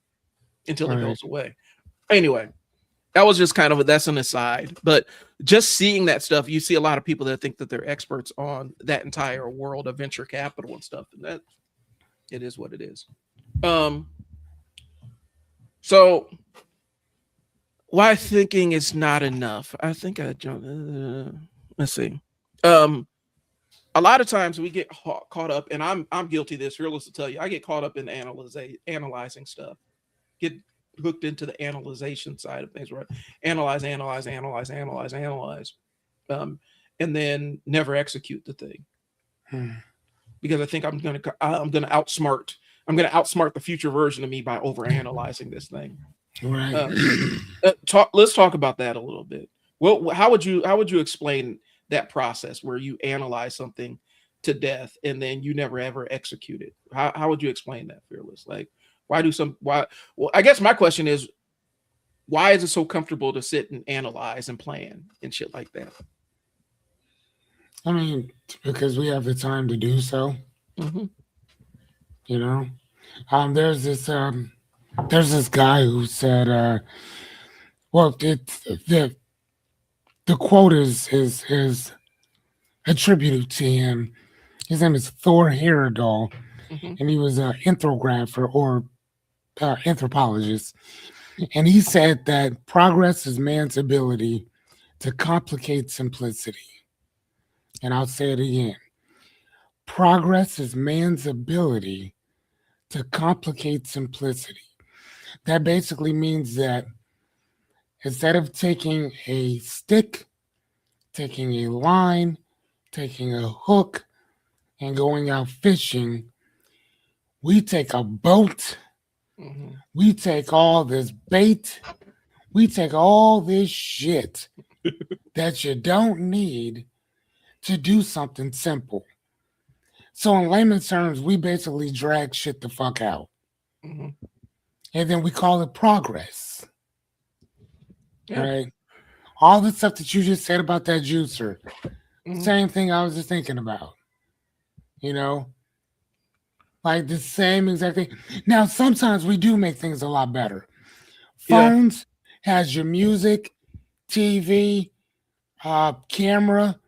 until it Right. goes away. Anyway, that was just kind of that's an aside, but just seeing that stuff, you see a lot of people that think that they're experts on that entire world of venture capital and stuff, and that it is what it is. Um, so why thinking is not enough? I think I jumped. Let's see. Um, a lot of times we get caught up, and I'm guilty of this. Fearless to tell you, I get caught up in analyzing stuff. Get hooked into the analyzation side of things, right? Analyze, um, and then never execute the thing Mm. because I think I'm gonna outsmart the future version of me by over analyzing this thing. Right. Let's talk about that a little bit. Well, how would you explain that process where you analyze something to death and then you never ever execute it? How would you explain that, Fearless? Like, why? Well, I guess my question is, why is it so comfortable to sit and analyze and plan and shit like that? I mean, because we have the time to do so. Mm-hmm. You know, um, there's this um, there's this guy who said, well, the quote is attributed to him. His name is Thor Heyerdahl, Mm-hmm. and he was an anthropographer or anthropologist. And he said that progress is man's ability to complicate simplicity. And I'll say it again: progress is man's ability to complicate simplicity. That basically means that instead of taking a stick, taking a line, taking a hook, and going out fishing, we take a boat, Mm-hmm. we take all this bait, we take all this shit that you don't need to do something simple. So, in layman's terms, we basically drag shit the fuck out. Mm-hmm. And then we call it progress. Yeah. Right? All the stuff that you just said about that juicer, Mm-hmm. same thing I was just thinking about. You know, like the same exact thing. Now, sometimes we do make things a lot better. Yeah. Phones has your music, TV, camera.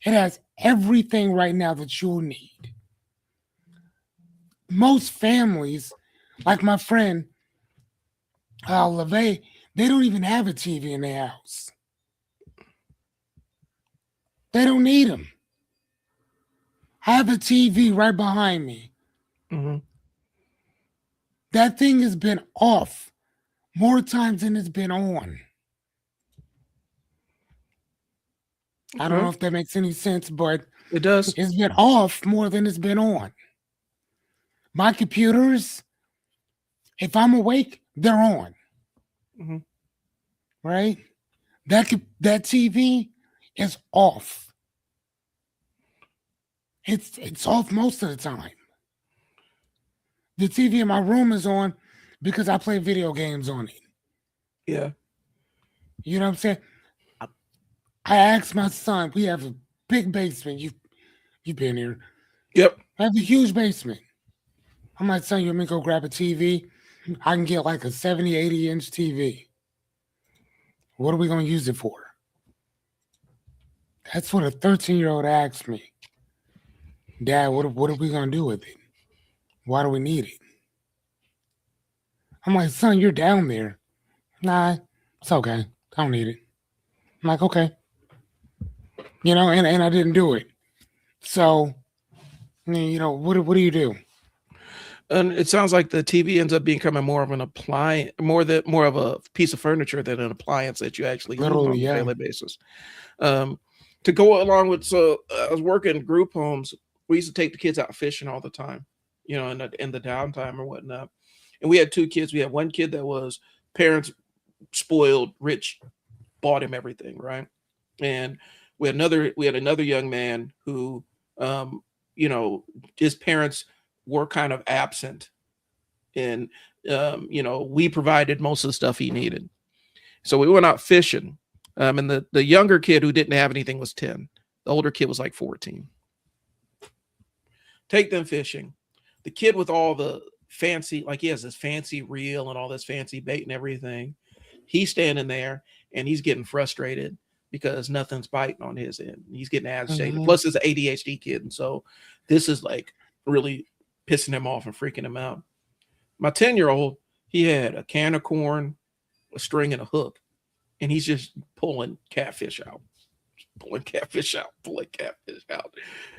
It has everything right now that you'll need. Most families, like my friend LeVay, they don't even have a TV in their house. They don't need them. I have a TV right behind me. Mm-hmm. That thing has been off more times than it's been on. I don't know Okay. if that makes any sense, but It does. it's been off more than it's been on. My computers, if I'm awake, they're on, Mm-hmm. right? That TV is off. It's off most of the time. The TV in my room is on because I play video games on it. Yeah. You know what I'm saying? I asked my son. We have a big basement. You've been here. Yep. I have a huge basement. I'm like, son, you want me to go grab a TV? I can get like a 70, 80-inch TV. What are we going to use it for? That's what a 13-year-old asked me. Dad, what are we going to do with it? Why do we need it? I'm like, son, you're down there. Nah, it's okay. I don't need it. I'm like, okay. And I didn't do it. So, what do you do? And it sounds like the TV ends up becoming more of an appliance, more of a piece of furniture than an appliance that you actually use Literally, on a yeah. daily basis. Um, to go along with, so I was working group homes. We used to take the kids out fishing all the time, in the downtime or whatnot. And we had two kids. We had one kid that was parents spoiled, rich, bought him everything, right? And we had another young man who, um, you know, his parents were kind of absent, and we provided most of the stuff he needed. So we went out fishing. And the younger kid who didn't have anything was 10. The older kid was like 14. Take them fishing. The kid with all the fancy, like he has this fancy reel and all this fancy bait and everything. He's standing there and he's getting frustrated because nothing's biting on his end. He's getting agitated. Mhm. Plus, he's an ADHD kid. And so this is like really pissing him off and freaking him out. My 10-year-old, he had a can of corn, a string, and a hook. And he's just pulling catfish out, pulling catfish out, pulling catfish out.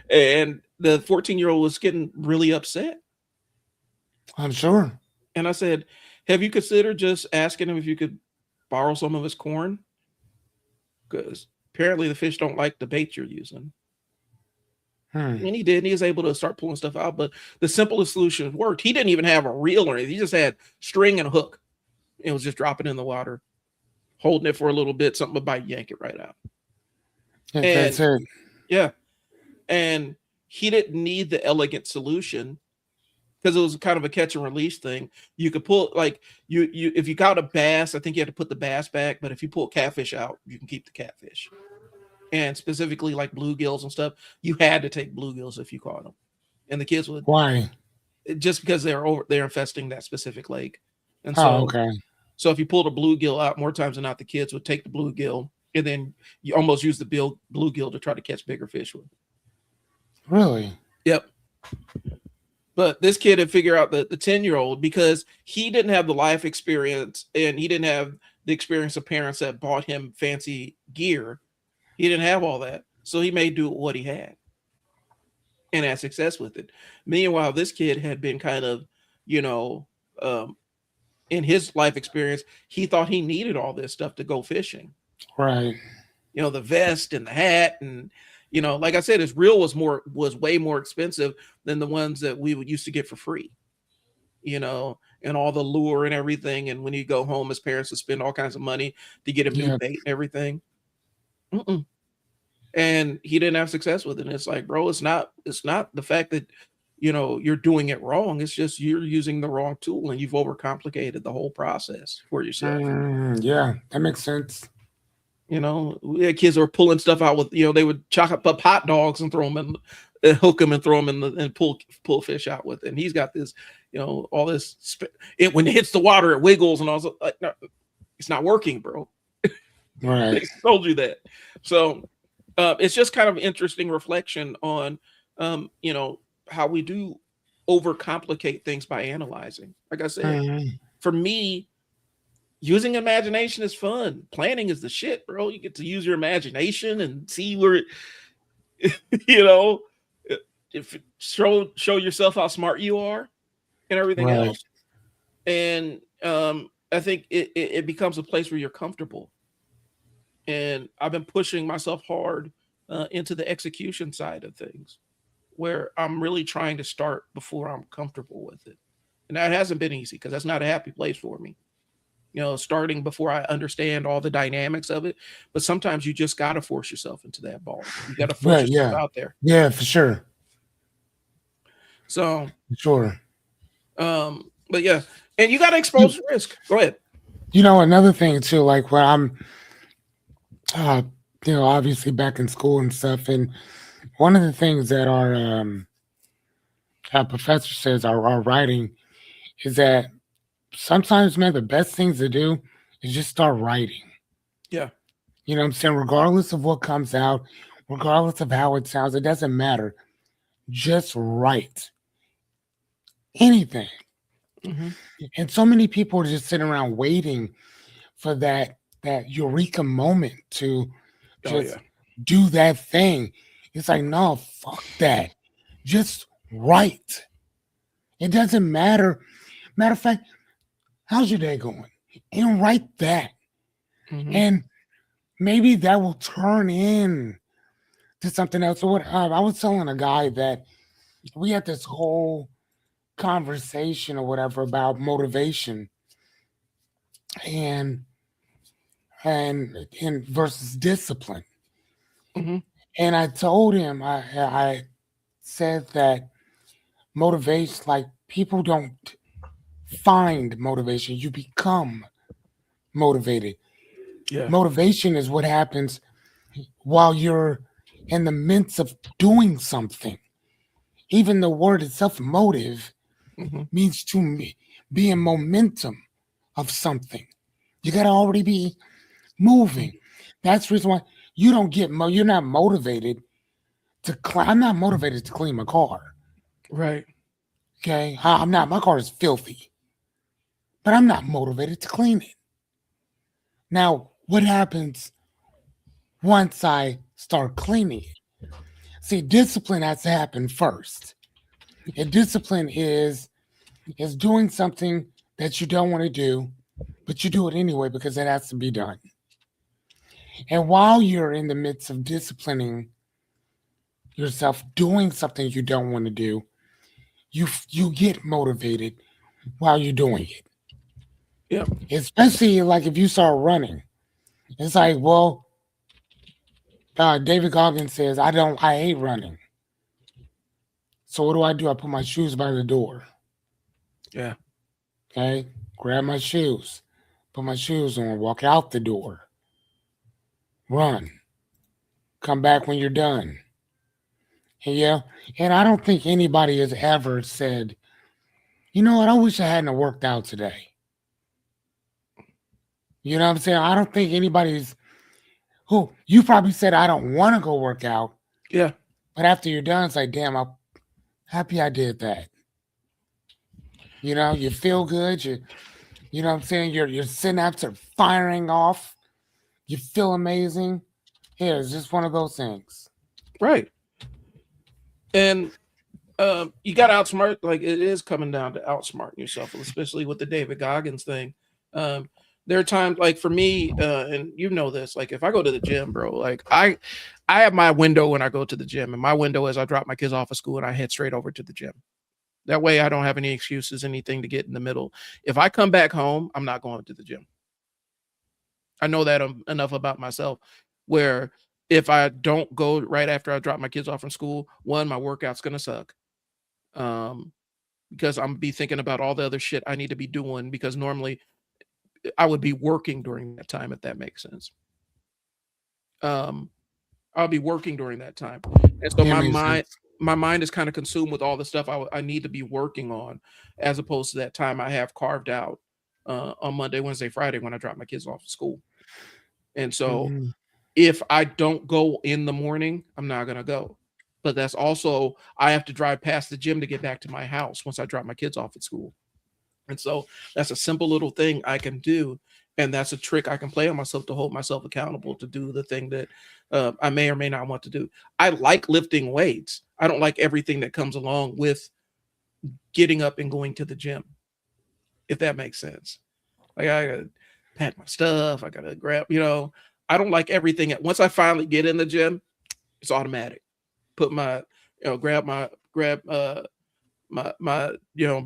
And the 14-year-old was getting really upset. I'm sure. And I said, have you considered just asking him if you could borrow some of his corn? Because apparently the fish don't like the bait you're using. Hmm. And he did. And he was able to start pulling stuff out. But the simplest solution worked. He didn't even have a reel or anything. He just had string and a hook. It was just dropping in the water, holding it for a little bit, something about yank it right out. That's And it. yeah. And he didn't need the elegant solution because it was kind of a catch and release thing. You could pull, like, you if you got a bass, I think you had to put the bass back, but if you pull catfish out, you can keep the catfish. And specifically like bluegills and stuff, you had to take bluegills if you caught them. And the kids would, Why? just because they're infesting that specific lake. And Oh, so okay. if you pulled a bluegill out, more times than not, the kids would take the bluegill and then you almost use the bluegill to try to catch bigger fish with. Really? Yep. But this kid had figured out the 10-year-old, because he didn't have the life experience and he didn't have the experience of parents that bought him fancy gear. He didn't have all that. So he made do with what he had and had success with it. Meanwhile, this kid had been kind of, you know, um, in his life experience, he thought he needed all this stuff to go fishing. Right. The vest and the hat, and like I said, his reel was way more expensive than the ones that we would used to get for free. And all the lure and everything. And when you go home, his parents would spend all kinds of money to get him new Yeah. bait and everything. Mm-mm. And he didn't have success with it. And it's like, bro, it's not the fact that you're doing it wrong. It's just you're using the wrong tool and you've overcomplicated the whole process for yourself. Yeah, that makes sense. We had kids that were pulling stuff out with, they would chalk up hot dogs and throw them in, and hook them and throw them in and pull fish out with it. And he's got this, all this. When it hits the water, it wiggles, and I was like, no, it's not working, bro. Right. They told you that. So it's just kind of interesting reflection on, how we do overcomplicate things by analyzing. Like I said, Mhm. for me, using imagination is fun. Planning is the shit, bro. You get to use your imagination and see where, you know, if show yourself how smart you are and everything Right. else. And I think it becomes a place where you're comfortable. And I've been pushing myself hard into the execution side of things, where I'm really trying to start before I'm comfortable with it. And that hasn't been easy because that's not a happy place for me. Starting before I understand all the dynamics of it. But sometimes you just got to force yourself into that ball. You got to force Right. yourself Yeah. out there. Yeah, for sure. So, For sure. but yeah, and you got to expose risk. Go ahead. Another thing too, like when I'm, uh, obviously back in school and stuff, and one of the things that our professor says our writing is that sometimes, man, the best things to do is just start writing. Yeah. You know what I'm saying? Regardless of what comes out, regardless of how it sounds, it doesn't matter. Just write anything. Mm-hmm. And so many people are just sitting around waiting for that eureka moment to Oh just yeah. do that thing. It's like, no, fuck that. Just write. It doesn't matter. Matter of fact, how's your day going? And write that. Mm-hmm. And maybe that will turn in to something else. So what I was telling a guy that we had this whole conversation or whatever about motivation and and versus discipline. Mm-hmm. And I told him I said that motivation, like people don't find motivation, you become motivated. Yeah. Motivation is what happens while you're in the midst of doing something. Even the word itself, motive, Mm-hmm. means to be in momentum of something. You got to already be moving. That's the reason why you don't get, you're not motivated to clean. I'm not motivated to clean my car. Right. Okay. I'm not, my car is filthy, but I'm not motivated to clean it. Now, what happens once I start cleaning it? See, discipline has to happen first. And discipline is doing something that you don't want to do, but you do it anyway because it has to be done. And while you're in the midst of disciplining yourself, doing something you don't want to do, you get motivated while you're doing it. Yep. Especially like if you start running, it's like, well, David Goggins says, I hate running. So what do? I put my shoes by the door. Yeah. Okay, grab my shoes, put my shoes on, walk out the door, run, come back when you're done. Yeah, and I don't think anybody has ever said, you know what, I wish I hadn't worked out today. You know what I'm saying? I don't think anybody's who you probably said I don't want to go work out, Yeah. but after you're done, it's like, damn, I'm happy I did that. You know, you feel good. You know what I'm saying? Your synapses are firing off. You feel amazing. Yeah, it's just one of those things. Right. And you got to outsmart. Like it is coming down to outsmarting yourself, especially with the David Goggins thing. Um, there are times like for me, and you know this. Like if I go to the gym, bro, like I have my window when I go to the gym, and my window is I drop my kids off of school and I head straight over to the gym. That way, I don't have any excuses, anything to get in the middle. If I come back home, I'm not going to the gym. I know that enough about myself where if I don't go right after I drop my kids off from school, one, my workout's gonna suck. Um, because I'm be thinking about all the other shit I need to be doing because normally I would be working during that time, if that makes sense. Um, I'll be working during that time. And so Yeah, it makes sense. my mind is kind of consumed with all the stuff I need to be working on as opposed to that time I have carved out on Monday, Wednesday, Friday when I drop my kids off to school. And so Mhm. if I don't go in the morning, I'm not gonna go. But that's also I have to drive past the gym to get back to my house once I drop my kids off at school. And so that's a simple little thing I can do. And that's a trick I can play on myself to hold myself accountable to do the thing that I may or may not want to do. I like lifting weights. I don't like everything that comes along with getting up and going to the gym, if that makes sense. Like I gotta pack my stuff. I gotta grab, I don't like everything. Once I finally get in the gym, it's automatic. Put my, grab my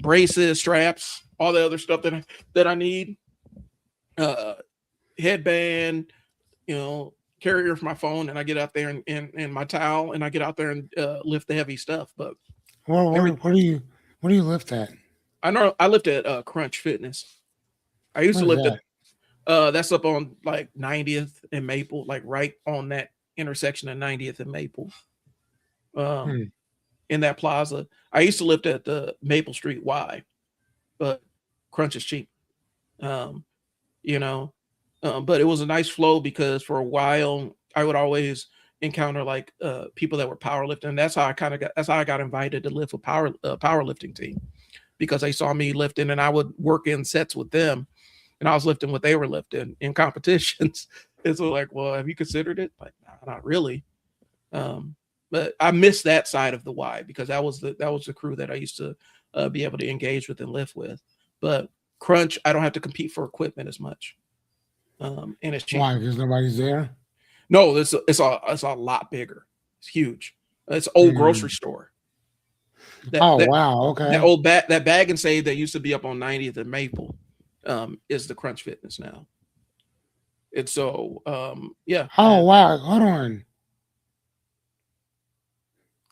braces, straps, all the other stuff that I need. Uh, headband, carrier for my phone, and I get out there and my towel, and I get out there and lift the heavy stuff. But Where, where, every where do you where do you lift at? I know I lift at Crunch Fitness. I used to Where's lift at that? that's up on like 90th and Maple, like right on that intersection of 90th and Maple. Um, Hmm. in that plaza. I used to live at the Maple Street Y, but Crunch is cheap. Um, you know, but it was a nice flow because for a while I would always encounter like people that were powerlifting. And that's how I got invited to lift a powerlifting team because they saw me lifting and I would work in sets with them and I was lifting what they were lifting in competitions. And so like, well, have you considered it? Like, nah, not really. Um, but I miss that side of the Y because that was the crew that I used to be able to engage with and live with. But Crunch, I don't have to compete for equipment as much, and it's Why? cheaper. Because nobody's there. No, it's a lot bigger. It's huge. It's an old grocery Hmm. store. That Oh that wow. that Okay. old that bag and save that used to be up on 90th and Maple, is the Crunch Fitness now. It's so yeah, Oh and wow. Hold on.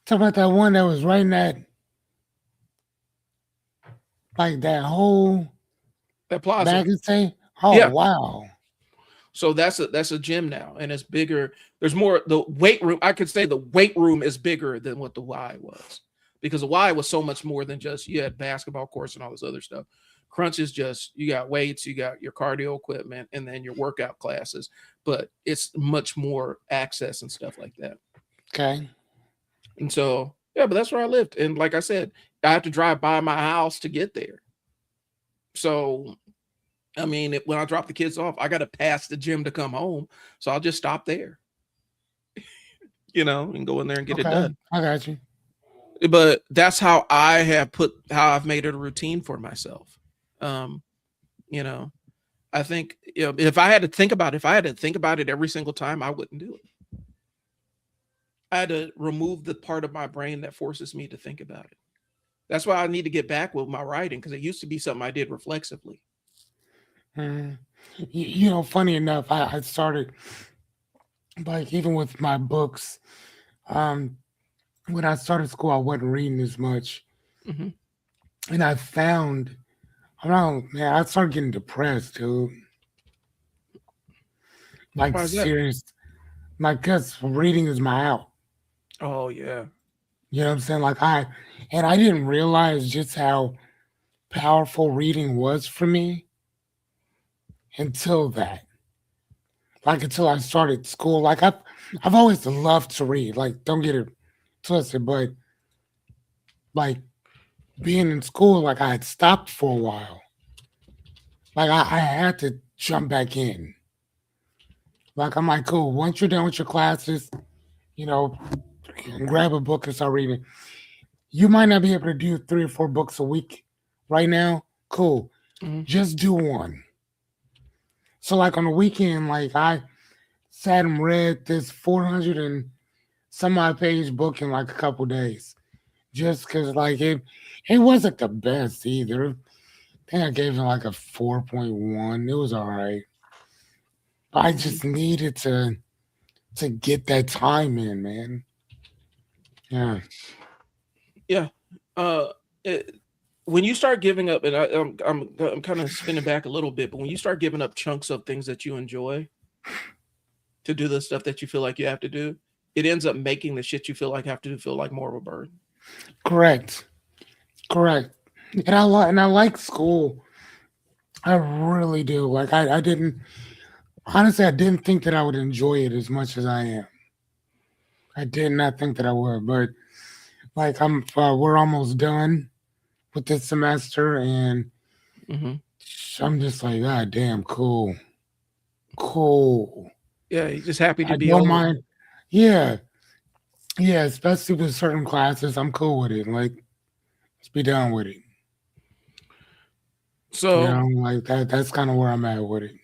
Talk about that one that was right in that, like that whole that plaza. bag and say. Oh Yeah. wow. So that's a gym now, and it's bigger. There's more. The weight room. I could say the weight room is bigger than what the Y was, because the Y was so much more than just you had basketball course and all this other stuff. Crunch is just you got weights, you got your cardio equipment, and then your workout classes. But it's much more access and stuff like that. Okay. And so yeah, but that's where I lived. And like I said, I have to drive by my house to get there. So I mean, when I drop the kids off, I got to pass the gym to come home. So I'll just stop there, and go in there and get it Okay. done. I got you. But that's how I've made it a routine for myself. Um, you know, I think if I had to think about it, if I had to think about it every single time, I wouldn't do it. I had to remove the part of my brain that forces me to think about it. That's why I need to get back with my writing because it used to be something I did reflexively. Mm. Funny enough, I started, like, even with my books. Um, when I started school, I wasn't reading as much, Hmm. and I found, I don't know, man, I started getting depressed, dude. Like Why is that? serious, like, cause reading is my out. Oh yeah. You know what I'm saying? And I didn't realize just how powerful reading was for me until that. Like until I started school. Like I've always loved to read. Like don't get it twisted, but like being in school, like I had stopped for a while. Like I had to jump back in. Like I'm like, cool. Once you're done with your classes, you know, grab a book and start reading. You might not be able to do 3 or 4 books a week right now. Cool. Hmm. Just do one. So like on the weekend, like I sat and read this 400 and some odd page book in like a couple days. Just because like it wasn't the best either. I think I gave it like a 4.1. It was all right. I Hmm. just needed to get that time in, man. Yeah. Yeah. Uh, it, when you start giving up, and I'm kind of spinning back a little bit, but when you start giving up chunks of things that you enjoy to do the stuff that you feel like you have to do, it ends up making the shit you feel like have to do feel like more of a burden. Correct. Correct. And I like school. I really do. Like I didn't honestly I didn't think that I would enjoy it as much as I am. I did not think that I would, but like we're almost done with this semester, and Hmm. I'm just like, God damn, cool, cool. Yeah, you're just happy to I be don't over. mind. Yeah, yeah, especially with certain classes, I'm cool with it. Like, let's be done with it. So, Like that. That's kind of where I'm at with it.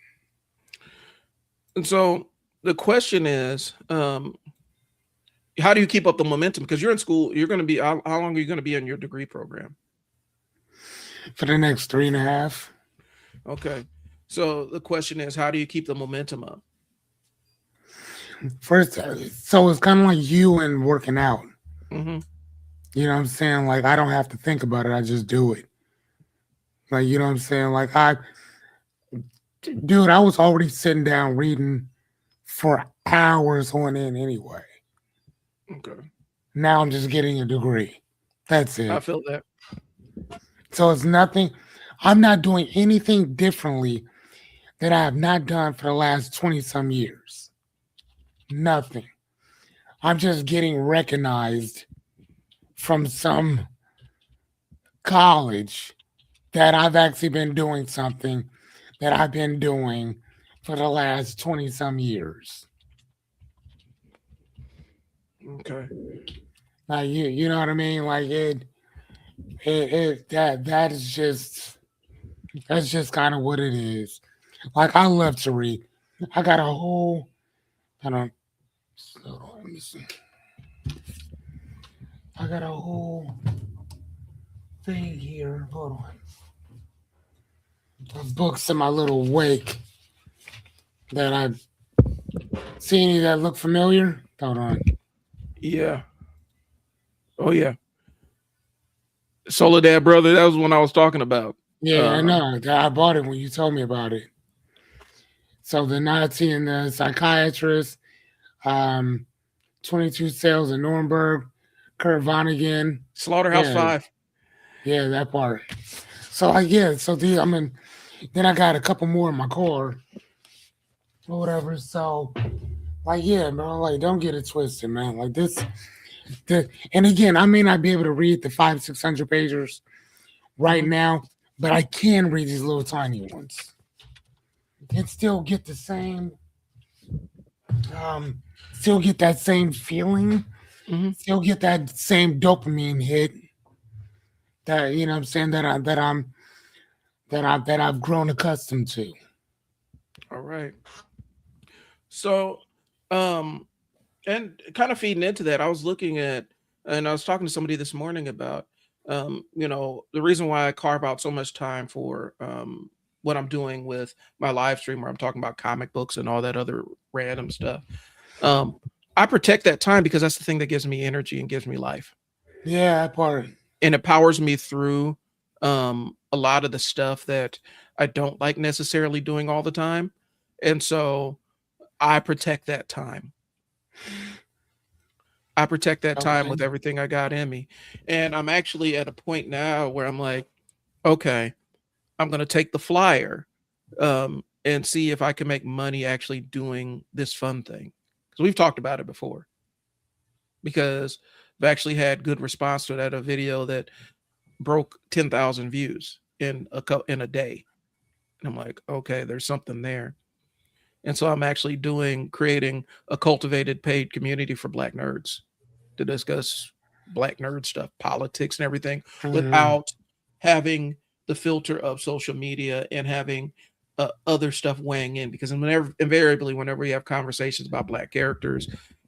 and so the question is, how do you keep up the momentum? Because you're in school, you're going to be, how long are you going to be in your degree program? For the next 3.5. Okay. So the question is, how do you keep the momentum up? First, so it's kind of like you and working out. Hmm. You know what I'm saying? Like I don't have to think about it. I just do it. Like you know what I'm saying? Dude, I was already sitting down reading for hours on end anyway. Okay. Now I'm just getting a degree. That's I it. feel that. So it's nothing. I'm not doing anything differently that I have not done for the last 20 some years. Nothing. I'm just getting recognized from some college that I've actually been doing something that I've been doing for the last 20 some years. Okay. Like you know what I mean? Like it That is just that's just kind of what it is. Like I love to read. I got a whole I don't hold on, let me see. I got a whole thing here. Hold on. Of books in my little wake that I see any that look familiar. Hold on. Yeah. Oh yeah. Soledad brother, that was one I was talking about. Yeah, I know. I bought it when you told me about it. So the Nazi and the psychiatrist, um, 22 Sales in Nuremberg, Kurt Vonnegut. Slaughterhouse Yeah, Five. yeah, that part. So I mean, then I got a couple more in my car or whatever. So like, yeah, bro, like don't get it twisted, man. Like and again, I may not be able to read the 500-600 pages right Mhm. now, but I can read these little tiny ones and still get the same, um, still get that same feeling, Mhm. still get that same dopamine hit that you know what I'm saying that I've grown accustomed to. All right. So, um, and kind of feeding into that, I was looking at, and I was talking to somebody this morning about, the reason why I carve out so much time for what I'm doing with my live stream, where I'm talking about comic books and all that other random stuff. Um, I protect that time because that's the thing that gives me energy and gives me life Yeah, that part. and it powers me through a lot of the stuff that I don't like necessarily doing all the time. And so I protect that time. I protect that time Okay. with everything I got in me. And I'm actually at a point now where I'm like, okay, I'm going to take the flyer and see if I can make money actually doing this fun thing. Because we've talked about it before. Because I've actually had good response to that, a video that broke 10,000 views in a day. And I'm like, okay, there's something there. And so I'm actually creating a cultivated paid community for Black nerds to discuss Black nerd stuff, politics, and everything Mhm. without having the filter of social media and having other stuff weighing in. Because invariably, whenever we have conversations about Black characters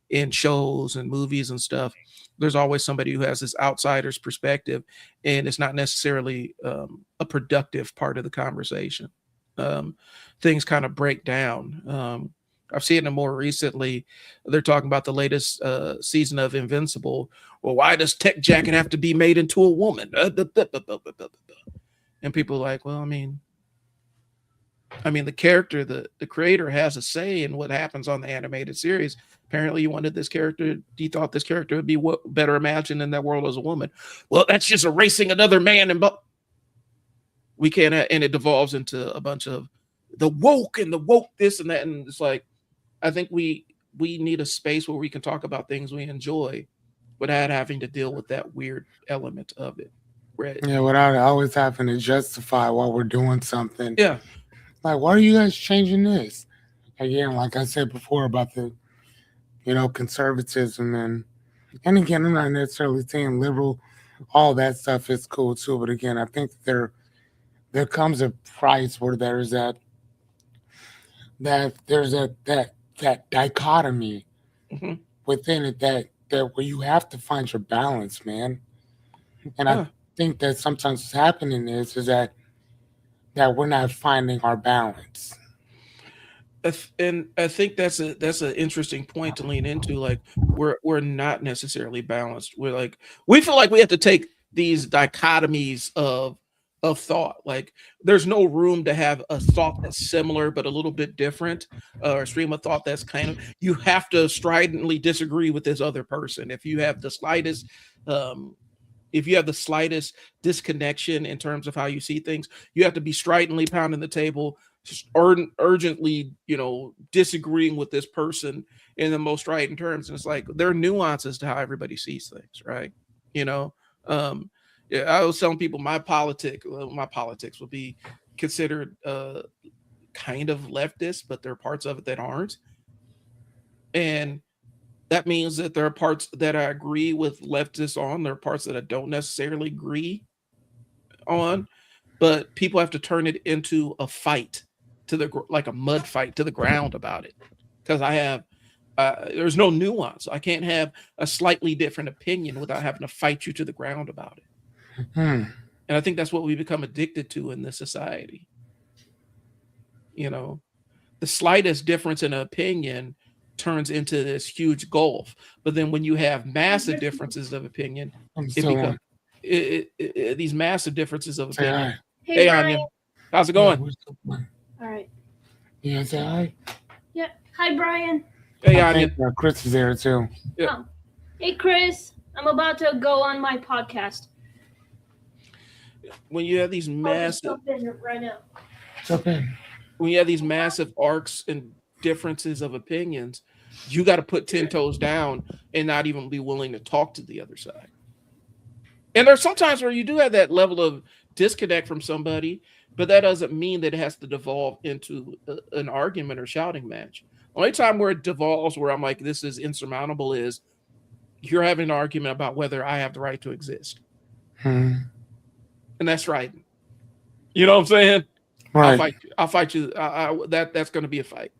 in shows and movies and stuff, there's always somebody who has this outsider's perspective, and it's not necessarily a productive part of the conversation. Um, Things kind of break down. I've seen it more recently. They're talking about the latest season of Invincible. Well, why does Tech Jacket have to be made into a woman? And people are like, well, I mean, the character, the creator has a say in what happens on the animated series. Apparently, you wanted this character. You thought this character would be better imagined in that world as a woman. Well, that's just erasing another man, and but we can't. And it devolves into a bunch of the woke this and that, and it's like I think we need a space where we can talk about things we enjoy without having to deal with that weird element of it. Right? Yeah, without always having to justify why we're doing something. Yeah. Like, why are you guys changing this? Again, like I said before about the conservatism and again, I'm not necessarily saying liberal. All that stuff is cool too, but again, I think there comes a price where there's that dichotomy Hmm. within it that where you have to find your balance, man. And I Yeah. think that sometimes what's happening is that we're not finding our balance. And I think that's an interesting point to lean into. Like we're not necessarily balanced. We're like we feel like we have to take these dichotomies of thought. Like there's no room to have a thought that's similar but a little bit different, or a stream of thought that's kind of. You have to stridently disagree with this other person. Um, if you have the slightest disconnection in terms of how you see things, you have to be stridently pounding the table, urgently, disagreeing with this person in the most strident terms. And it's like there are nuances to how everybody sees things, right? You know, um, yeah, I was telling people my politics will be considered kind of leftist, but there are parts of it that aren't. And That means that there are parts that I agree with leftists on. There are parts that I don't necessarily agree on, but people have to turn it into a fight to like a mud fight to the ground about it. Because there's no nuance. I can't have a slightly different opinion without having to fight you to the ground about it. Hmm. And I think that's what we become addicted to in this society. You know, the slightest difference in opinion turns into this huge gulf. But then when you have massive differences of opinion, I'm it still becomes on. these massive differences of Say opinion. hi. Hey, Anya, how's it Yeah, going? we're still on. All right. Yeah, say hi. Yeah. Hi, Brian. Hey, I Anya. think Chris is there too. Yeah. Oh. Hey, Chris. I'm about to go on my podcast. When you have these I'll just massive, jump in right now. Jump in. when you have these massive arcs and differences of opinions, you got to put 10 toes down and not even be willing to talk to the other side. And there's sometimes where you do have that level of disconnect from somebody, but that doesn't mean that it has to devolve into an argument or shouting match. The only time where it devolves, where I'm like, this is insurmountable, is you're having an argument about whether I have the right to exist. Hmm. And that's right. You know what I'm saying? Right. I'll fight you. That's going to be a fight.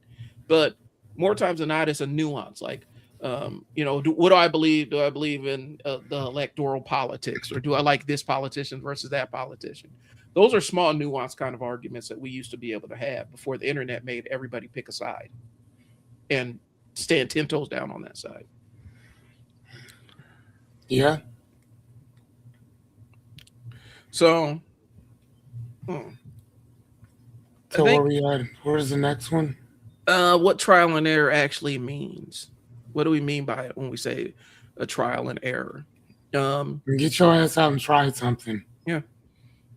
But more times than not, it's a nuance. Like, what do I believe? Do I believe in the electoral politics, or do I like this politician versus that politician? Those are small, nuanced kind of arguments that we used to be able to have before the internet made everybody pick a side and stand 10 toes down on that side. Yeah. So, So I think, where we at? Where's the next one? what trial and error actually means. What do we mean by it when we say a trial and error? Get your ass out and try something. Yeah,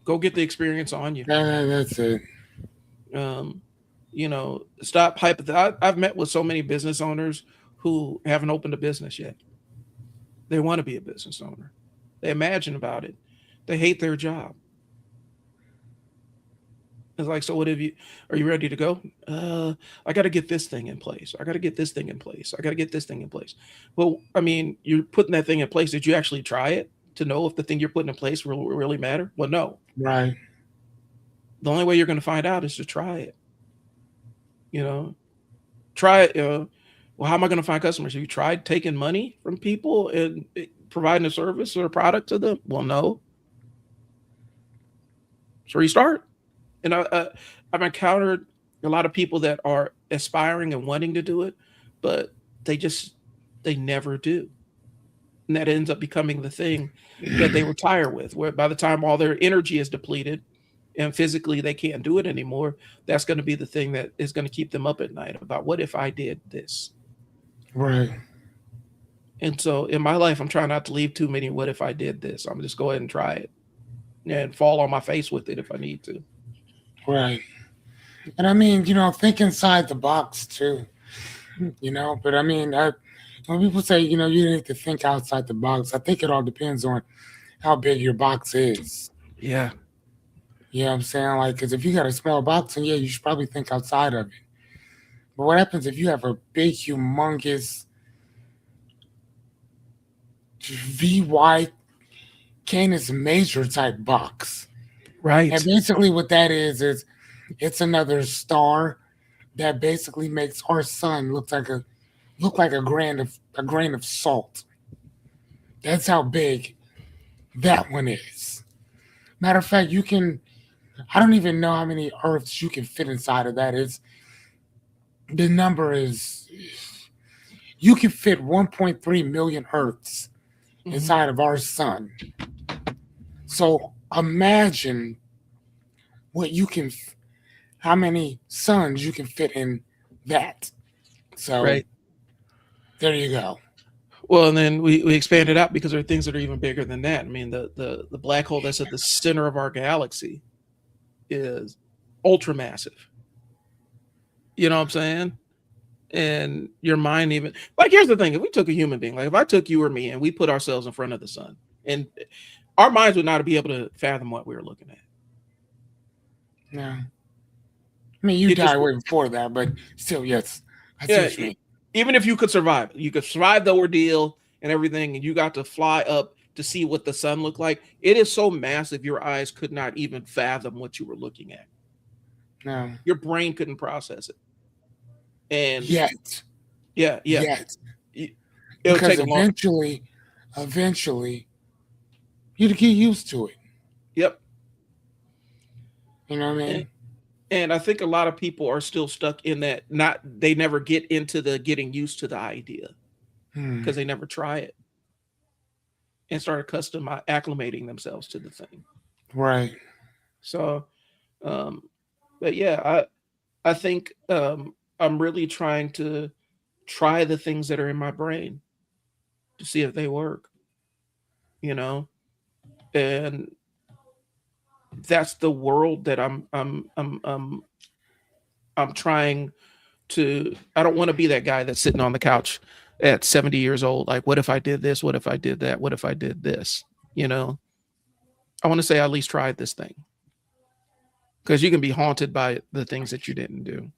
go get the experience on you. That's it. Stop I've met with so many business owners who haven't opened a business yet. They want to be a business owner. They imagine about it. They hate their job. It's like, so are you ready to go? I got to get this thing in place. I got to get this thing in place. I got to get this thing in place. Well, I mean, you're putting that thing in place. Did you actually try it to know if the thing you're putting in place will really matter? Well, no. Right. The only way you're going to find out is to try it. Try it. Well, how am I going to find customers? Have you tried taking money from people and providing a service or a product to them? Well, no. So restart. And I've encountered a lot of people that are aspiring and wanting to do it, but they never do. And that ends up becoming the thing that they retire with, where by the time all their energy is depleted and physically they can't do it anymore, that's going to be the thing that is going to keep them up at night about, what if I did this? Right. And so in my life, I'm trying not to leave too many what if I did this. I'm just go ahead and try it and fall on my face with it if I need to. Right. And I mean, think inside the box too. But I mean, when people say, you need to think outside the box, I think it all depends on how big your box is. Yeah. You know what I'm saying? Like, because if you got a small box, then yeah, you should probably think outside of it. But what happens if you have a big, humongous VY Canis Major type box? Right. And basically what that is it's another star that basically makes our sun look like a grain of salt. That's how big that one is. Matter of fact, I don't even know how many Earths you can fit inside of that. The number is, you can fit 1.3 million Earths inside of our sun. So imagine how many suns you can fit in that. So right. There you go. Well, and then we expand it out because there are things that are even bigger than that. I mean, the black hole that's at the center of our galaxy is ultra massive. You know what I'm saying? And your mind even, like, here's the thing. If we took a human being, like if I took you or me and we put ourselves in front of the sun, and our minds would not be able to fathom what we were looking at. No. I mean, you died way before that, but still, yes. I see what you mean. Even if you could survive, you could survive the ordeal and everything, and you got to fly up to see what the sun looked like. It is so massive, your eyes could not even fathom what you were looking at. No. Your brain couldn't process it. And Yet. yeah, Yet. it'll Because take a long. eventually, you'd get used to it. Yep. You know what I And, mean? and I think a lot of people are still stuck in that. They never get into the getting used to the idea because they never try it and start acclimating themselves to the thing. Right. So, but yeah, I think I'm really trying to try the things that are in my brain to see if they work, you know, and that's the world that I'm trying to. I don't want to be that guy that's sitting on the couch at 70 years old. Like, what if I did this? What if I did that? What if I did this? You know, I want to say I at least tried this thing because you can be haunted by the things that you didn't do.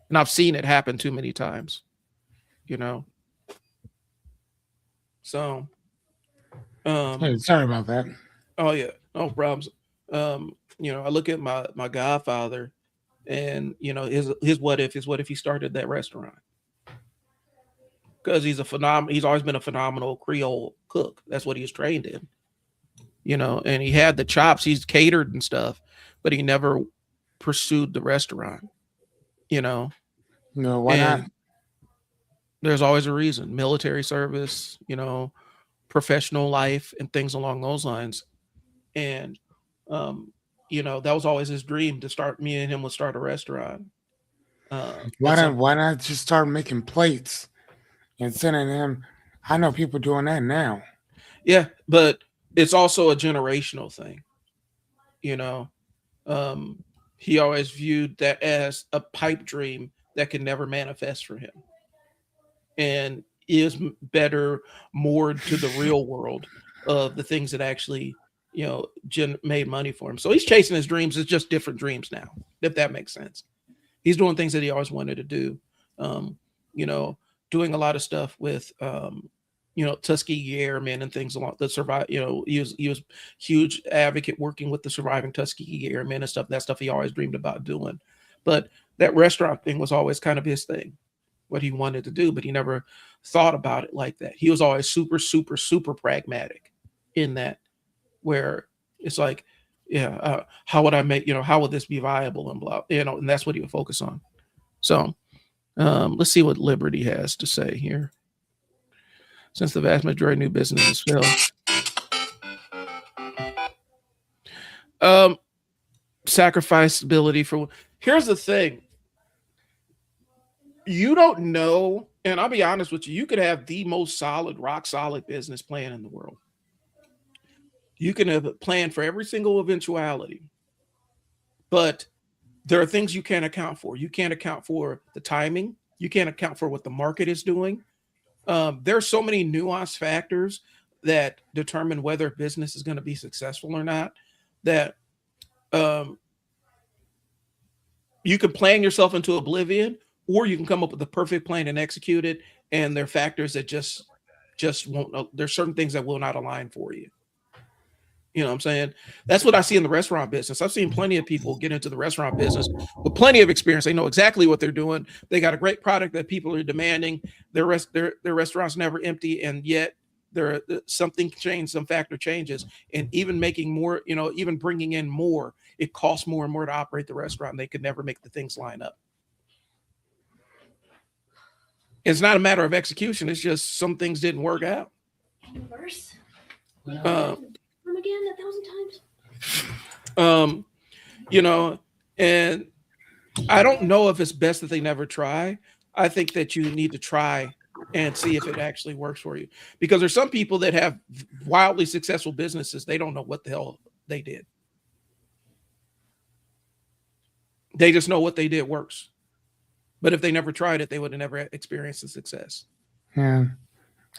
And I've seen it happen too many times, you know? So, Hey, sorry about that. oh yeah, no problems. I look at my godfather and his what if is what if he started that restaurant because he's always been a phenomenal Creole cook. That's what he was trained in, and he had the chops. He's catered and stuff, but he never pursued the restaurant, No, why not? and there's always a reason: military service, professional life and things along those lines. And that was always his dream to start. Me and him would start a restaurant. Why not just start making plates and sending them? I know people doing that now. Yeah, but it's also a generational thing. He always viewed that as a pipe dream that can never manifest for him, and is better moored to the real world of the things that actually made money for him. So he's chasing his dreams. It's just different dreams now, if that makes sense. He's doing things that he always wanted to do. Doing a lot of stuff with Tuskegee Airmen and things along the survive. He was huge advocate working with the surviving Tuskegee Airmen and stuff. That stuff he always dreamed about doing. But that restaurant thing was always kind of his thing, what he wanted to do, but he never thought about it like that. He was always super, super, super pragmatic in that, where it's like, how would I make, how would this be viable and blah, and that's what he would focus on. So let's see what Liberty has to say here. Since the vast majority of new businesses fail. Sacrifice ability for, here's the thing. You don't know, and I'll be honest with you, you could have the most rock solid business plan in the world. You can have a plan for every single eventuality, but there are things you can't account for. You can't account for the timing. You can't account for what the market is doing. There are so many nuanced factors that determine whether business is going to be successful or not, that you can plan yourself into oblivion, or you can come up with the perfect plan and execute it. And there are factors that just won't. There's certain things that will not align for you. You know what I'm saying? That's what I see in the restaurant business. I've seen plenty of people get into the restaurant business with plenty of experience. They know exactly what they're doing. They got a great product that people are demanding. Their restaurant's never empty, and yet something changed, some factor changes, and even making more, even bringing in more, it costs more and more to operate the restaurant. And they could never make the things line up. It's not a matter of execution. It's just some things didn't work out. Verse. Again 1,000 times. And I don't know if it's best that they never try. I think that you need to try and see if it actually works for you, because there's some people that have wildly successful businesses. They don't know what the hell they did. They just know what they did works. But if they never tried it, they would have never experienced the success. Yeah.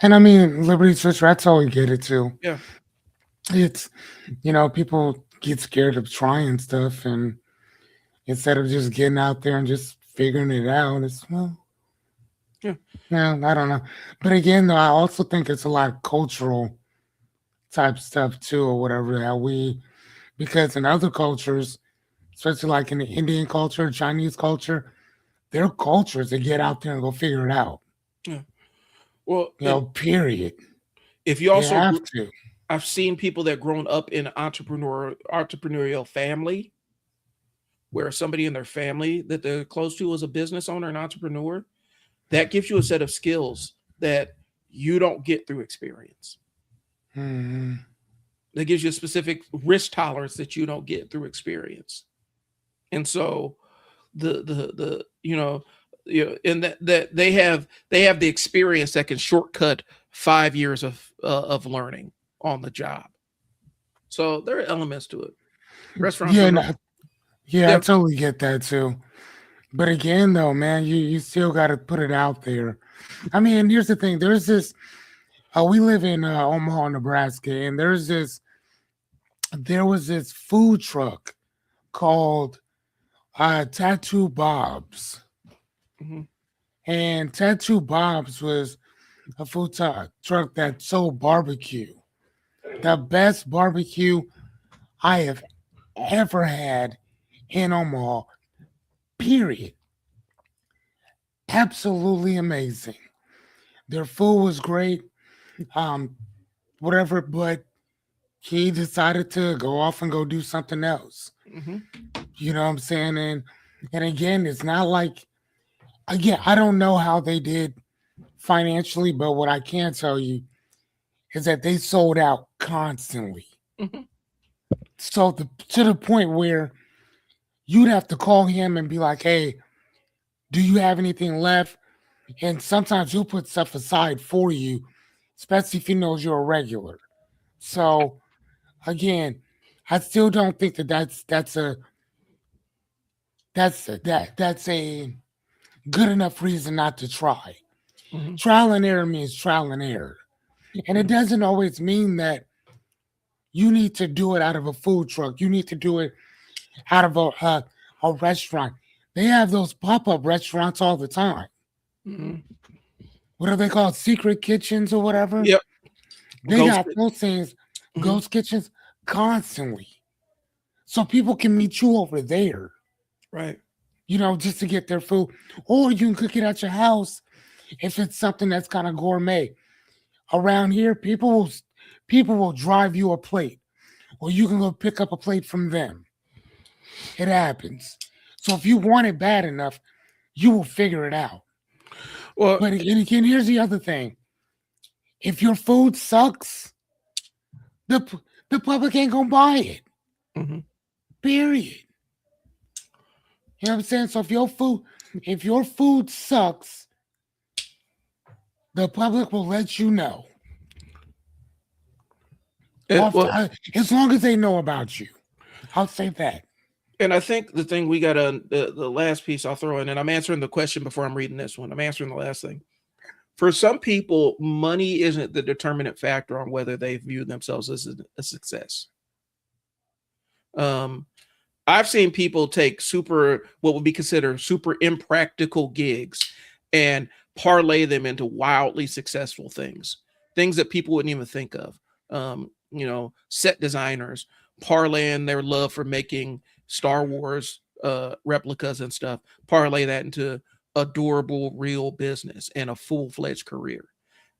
And I mean, Liberty Switch, that's how we get it too. Yeah. It's, people get scared of trying stuff, and instead of just getting out there and just figuring it out, it's, Yeah. No, I don't know. But again, though, I also think it's a lot of cultural type stuff too, or whatever that because in other cultures, especially like in the Indian culture, Chinese culture, their cultures to get out there and go figure it out. Yeah. Well, You and know, period. if you They also, have to. I've seen people that grown up in an entrepreneurial family where somebody in their family that they're close to is a business owner, an entrepreneur. That gives you a set of skills that you don't get through experience. Mhm. That gives you a specific risk tolerance that you don't get through experience. And so the and that they have the experience that can shortcut 5 years of learning on the job. So there are elements to it. Restaurants are Yeah, no, yeah, I yeah. totally get that too. But again, though, man, you still got to put it out there. I mean, here's the thing. There's this. We live in Omaha, Nebraska, and there was this food truck called Tattoo Bob's, Mhm. and Tattoo Bob's was a food truck that sold barbecue, the best barbecue I have ever had in Omaha. Period. Absolutely amazing. Their food was great. Um, whatever, but he decided to go off and go do something else. Mhm. You know what I'm saying? And again, it's not like again, I don't know how they did financially, but what I can tell you is that they sold out constantly. Mhm. So to the point where you'd have to call him and be like, "Hey, do you have anything left?" And sometimes he'll put stuff aside for you, especially if he knows you're a regular. So again, I still don't think that that's a good enough reason not to try. Mhm. Trial and error means trial and error. And it doesn't always mean that you need to do it out of a food truck. You need to do it out of a restaurant. They have those pop up restaurants all the time. Mhm. What are they called? Secret kitchens or whatever? Yep. They Ghost. got those things, Mhm. ghost kitchens, constantly. So people can meet you over there, Right. just to get their food. Or you can cook it at your house if it's something that's kind of gourmet. Around here, people will drive you a plate, or you can go pick up a plate from them. It happens. So if you want it bad enough, you will figure it out. Well. But again, here's the other thing: if your food sucks, the public ain't gonna buy it. Mhm. Period. You know what I'm saying? So if your food sucks, the public will let you know. Well, As long as they know about you, I'll say that. and I think the thing we got to the last piece I'll throw in, and I'm answering the question before I'm reading this one. I'm answering the last thing. For some people, money isn't the determinant factor on whether they view themselves as a success. Um, I've seen people take what would be considered super impractical gigs and parlay them into wildly successful things that people wouldn't even think of. Set designers parlaying their love for making Star Wars replicas and stuff, parlay that into adorable real business and a full-fledged career.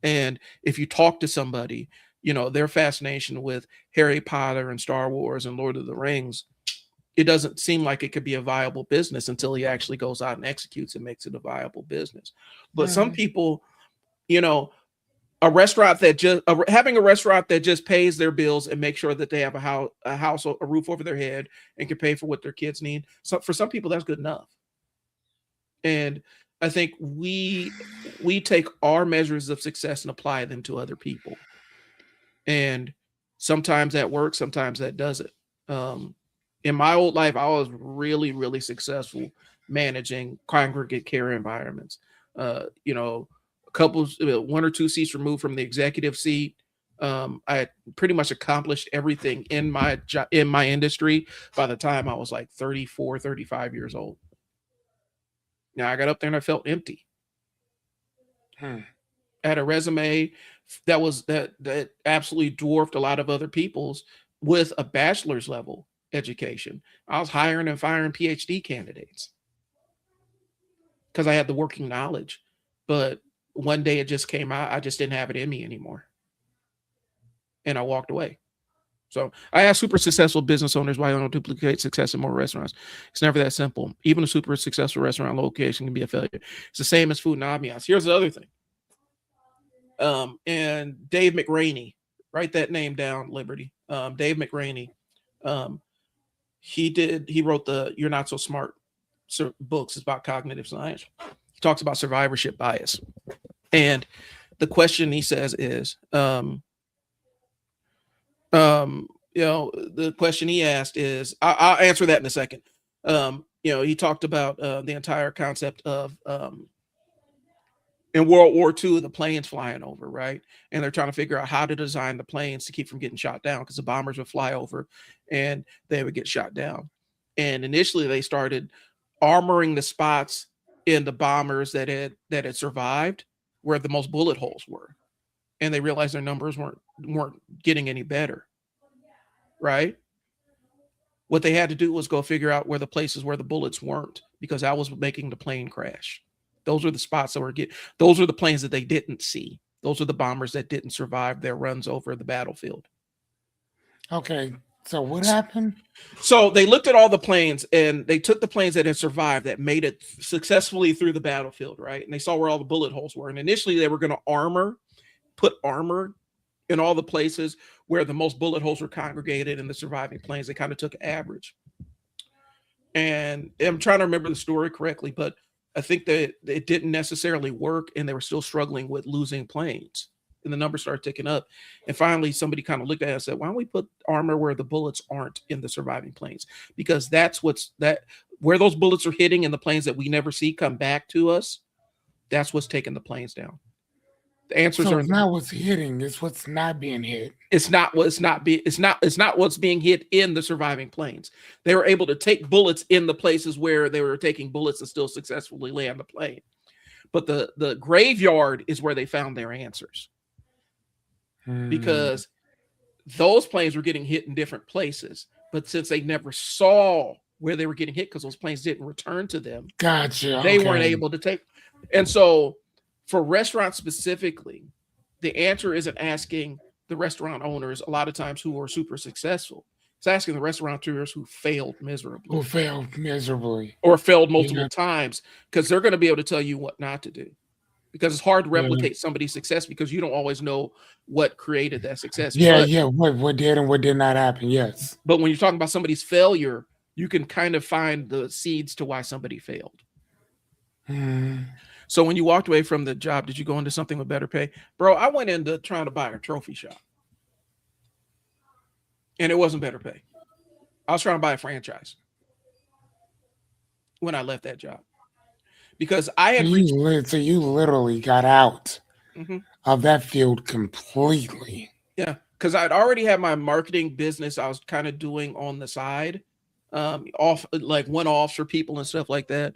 And if you talk to somebody, their fascination with Harry Potter and Star Wars and Lord of the Rings, it doesn't seem like it could be a viable business until he actually goes out and executes and makes it a viable business. But some Mhm. people, you know, having a restaurant that just pays their bills and make sure that they have a roof over their head and can pay for what their kids need. So for some people, that's good enough. And I think we take our measures of success and apply them to other people. And sometimes that works, sometimes that doesn't. Um, in my old life, I was really, really successful managing congregate care environments. Couples, one or two seats removed from the executive seat. I had pretty much accomplished everything in my industry by the time I was like 34, 35 years old. Now I got up there and I felt empty. Hmm. I had a resume that absolutely dwarfed a lot of other people's with a bachelor's level education. I was hiring and firing PhD candidates because I had the working knowledge. But one day it just came out. I just didn't have it in me anymore. And I walked away. So I ask super successful business owners why they don't duplicate success in more restaurants. It's never that simple. Even a super successful restaurant location can be a failure. It's the same as food and ambiance. Here's the other thing. And Dave McRaney, write that name down, Liberty. Dave McRaney. Um, he wrote the You're Not So Smart books. It's about cognitive science. He talks about survivorship bias. And the question he says is, the question he asked is, I'll answer that in a second. He talked about the entire concept of in World War II, the planes flying over, right? And they're trying to figure out how to design the planes to keep from getting shot down because the bombers would fly over and they would get shot down. And initially, they started armoring the spots in the bombers that had survived where the most bullet holes were, and they realized their numbers weren't getting any better, right? What they had to do was go figure out where the places where the bullets weren't, because that was making the plane crash. Those are the spots that those are the planes that they didn't see. Those are the bombers that didn't survive their runs over the battlefield. Okay. So what happened? So they looked at all the planes and they took the planes that had survived that made it successfully through the battlefield, right? And they saw where all the bullet holes were. And initially they were going to put armor in all the places where the most bullet holes were congregated in the surviving planes. They kind of took average. And I'm trying to remember the story correctly, but I think that it didn't necessarily work and they were still struggling with losing planes. And the numbers started ticking up. And finally, somebody kind of looked at it and said, why don't we put armor where the bullets aren't in the surviving planes? Because that's where those bullets are hitting and the planes that we never see come back to us. That's what's taking the planes down. The answers are not what's hitting, it's what's not being hit. It's not what's being hit in the surviving planes. They were able to take bullets in the places where they were taking bullets and still successfully land the plane. But the graveyard is where they found their answers. Because those planes were getting hit in different places, but since they never saw where they were getting hit because those planes didn't return to them, they weren't able to take. And so for restaurants specifically, the answer isn't asking the restaurant owners a lot of times who are super successful. It's asking the restaurateurs who failed miserably. Or failed multiple times, because they're going to be able to tell you what not to do. Because it's hard to replicate somebody's success because you don't always know what created that success. What did and what did not happen, yes. But when you're talking about somebody's failure, you can kind of find the seeds to why somebody failed. So when you walked away from the job, did you go into something with better pay? Bro, I went into trying to buy a trophy shop. And it wasn't better pay. I was trying to buy a franchise when I left that job. Because I had so you literally got out of that field completely. Yeah, because I'd already had my marketing business I was kind of doing on the side, off like one-offs for people and stuff like that.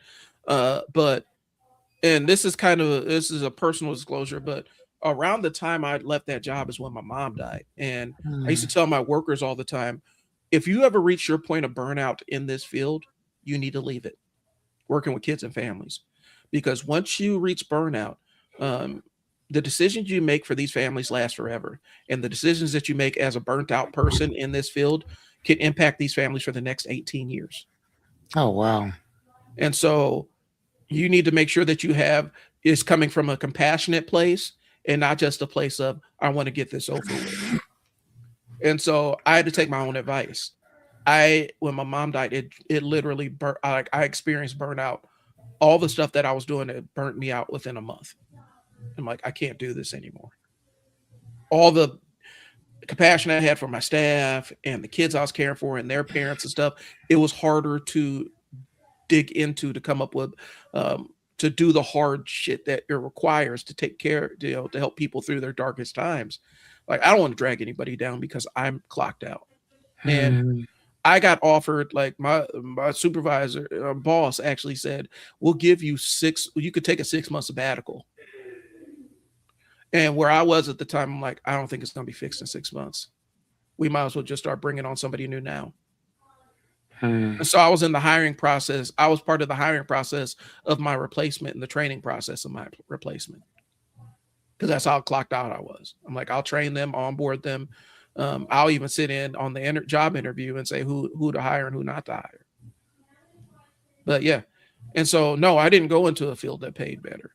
And this is a personal disclosure, but around the time I left that job is when my mom died. And I used to tell my workers all the time, if you ever reach your point of burnout in this field, you need to leave it, working with kids and families. Because once you reach burnout, the decisions you make for these families last forever. And the decisions that you make as a burnt out person in this field can impact these families for the next 18 years. Oh, wow. And so you need to make sure that is coming from a compassionate place and not just a place of, I want to get this over with. And so I had to take my own advice. When my mom died, it literally I experienced burnout. All the stuff that I was doing, it burnt me out within a month. I'm like, I can't do this anymore. All the compassion I had for my staff and the kids I was caring for and their parents and stuff, it was harder to dig into, to come up with, to do the hard shit that it requires to take care, to help people through their darkest times. Like, I don't want to drag anybody down because I'm clocked out. And I got offered, like my supervisor, boss actually said, we'll give you you could take a 6-month sabbatical And where I was at the time, I'm like, I don't think it's going to be fixed in 6 months. We might as well just start bringing on somebody new now. And so I was in the hiring process. I was part of the hiring process of my replacement and the training process of my replacement. Because that's how clocked out I was. I'm like, I'll train them, onboard them. I'll even sit in on the job interview and say who to hire and who not to hire. But yeah. And so, no, I didn't go into a field that paid better.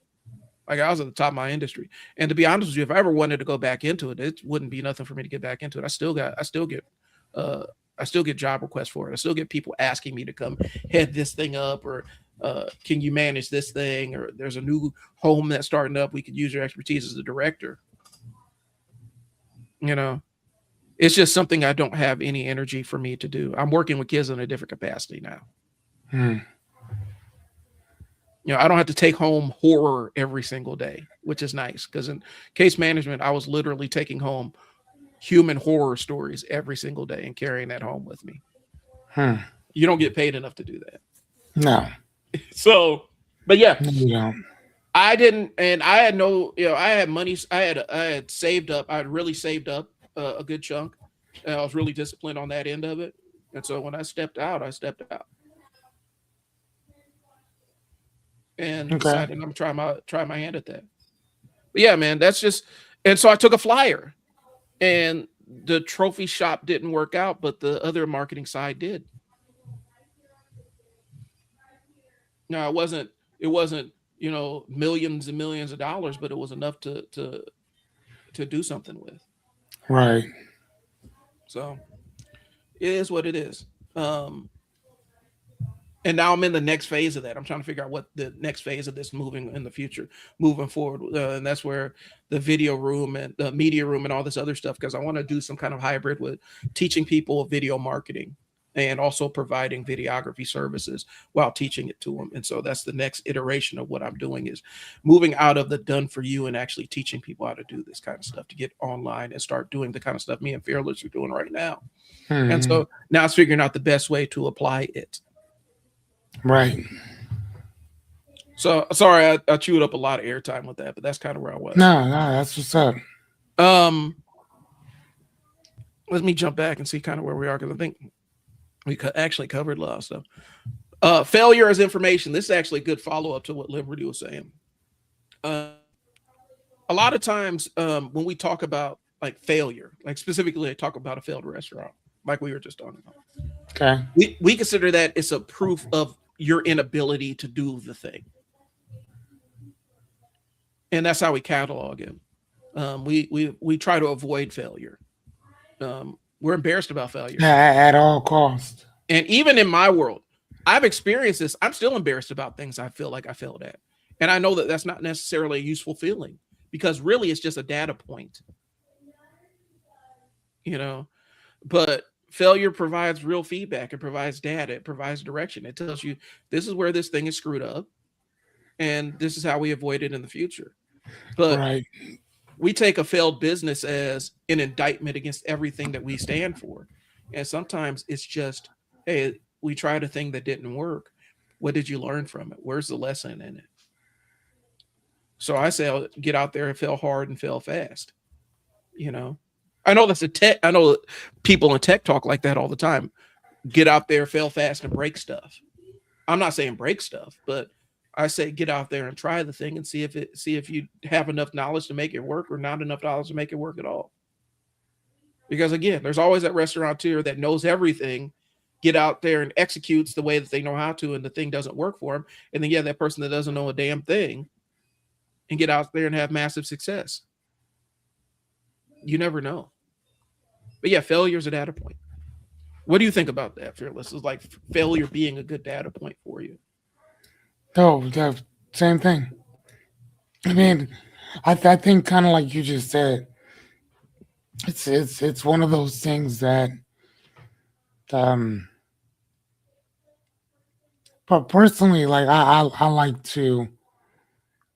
Like I was at the top of my industry. And to be honest with you, if I ever wanted to go back into it, it wouldn't be nothing for me to get back into it. I still get job requests for it. I still get people asking me to come head this thing up, or can you manage this thing? Or there's a new home that's starting up. We could use your expertise as a director. You know, it's just something I don't have any energy for me to do. I'm working with kids in a different capacity now. You know, I don't have to take home horror every single day, which is nice, because in case management, I was literally taking home human horror stories every single day and carrying that home with me. You don't get paid enough to do that. No. So, but yeah, you don't. I didn't, and I had no, you know, I had money. I had saved up. I had really saved up a good chunk. And I was really disciplined on that end of it. And so when I stepped out, and decided I'm gonna try my hand at that. But yeah, man, that's just, and so I took a flyer, and the trophy shop didn't work out, but the other marketing side did. Now it wasn't, you know, millions and millions of dollars, but it was enough to do something with. Right. So it is what it is. And now I'm in the next phase of that. I'm trying to figure out what the next phase of this moving in the future, moving forward. And that's where the video room and the media room and all this other stuff, because I want to do some kind of hybrid with teaching people video marketing and also providing videography services while teaching it to them. And so that's the next iteration of what I'm doing, is moving out of the done for you and actually teaching people how to do this kind of stuff, to get online and start doing the kind of stuff me and Fearless are doing right now. And so now it's figuring out the best way to apply it. Right. So sorry, I chewed up a lot of airtime with that, but that's kind of where I was. No, that's what's up. Let me jump back and see kind of where we are, because I think we actually covered a lot of stuff. Failure as information. This is actually a good follow-up to what Liberty was saying. A lot of times when we talk about like failure, like specifically I talk about a failed restaurant, like we were just talking about. Okay. We consider that it's a proof of your inability to do the thing. And that's how we catalog it. We try to avoid failure. We're embarrassed about failure. At all costs. And even in my world, I've experienced this. I'm still embarrassed about things I feel like I failed at. And I know that that's not necessarily a useful feeling, because really it's just a data point. You know, but failure provides real feedback. It provides data. It provides direction. It tells you this is where this thing is screwed up, and this is how we avoid it in the future. But we take a failed business as an indictment against everything that we stand for. And sometimes it's just, hey, we tried a thing that didn't work. What did you learn from it? Where's the lesson in it? So I say, get out there and fail hard and fail fast. You know, I know that's I know people in tech talk like that all the time. Get out there, fail fast, and break stuff. I'm not saying break stuff, but I say get out there and try the thing and see if you have enough knowledge to make it work, or not enough knowledge to make it work at all. Because again, there's always that restaurateur that knows everything, get out there and executes the way that they know how to, and the thing doesn't work for them. And then that person that doesn't know a damn thing and get out there and have massive success. You never know. But yeah, failure is a data point. What do you think about that, Fearless? Is like failure being a good data point for you? Oh, the same thing. I mean, I think kind of like you just said, it's one of those things that but personally, like I like to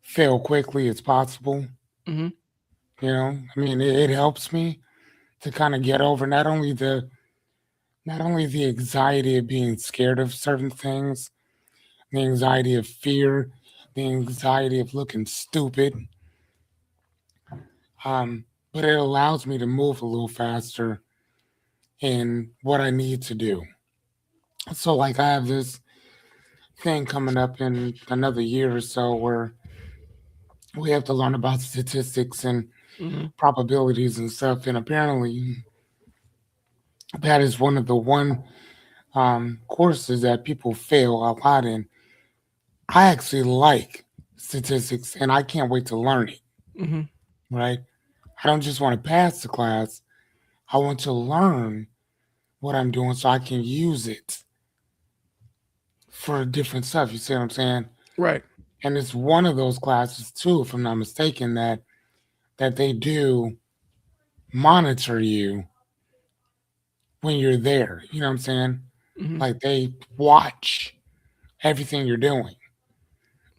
fail quickly as possible. Mm-hmm. You know, I mean, it helps me to kind of get over not only the anxiety of being scared of certain things, the anxiety of fear, the anxiety of looking stupid, but it allows me to move a little faster in what I need to do. So, like, I have this thing coming up in another year or so where we have to learn about statistics and Mm-hmm. probabilities and stuff. And apparently, that is one of the courses that people fail a lot in. I actually like statistics and I can't wait to learn it, Mm-hmm. right? I don't just want to pass the class, I want to learn what I'm doing so I can use it for different stuff. You see what I'm saying? Right. And it's one of those classes too, if I'm not mistaken, that they do monitor you when you're there. You know what I'm saying? Mm-hmm. Like they watch everything you're doing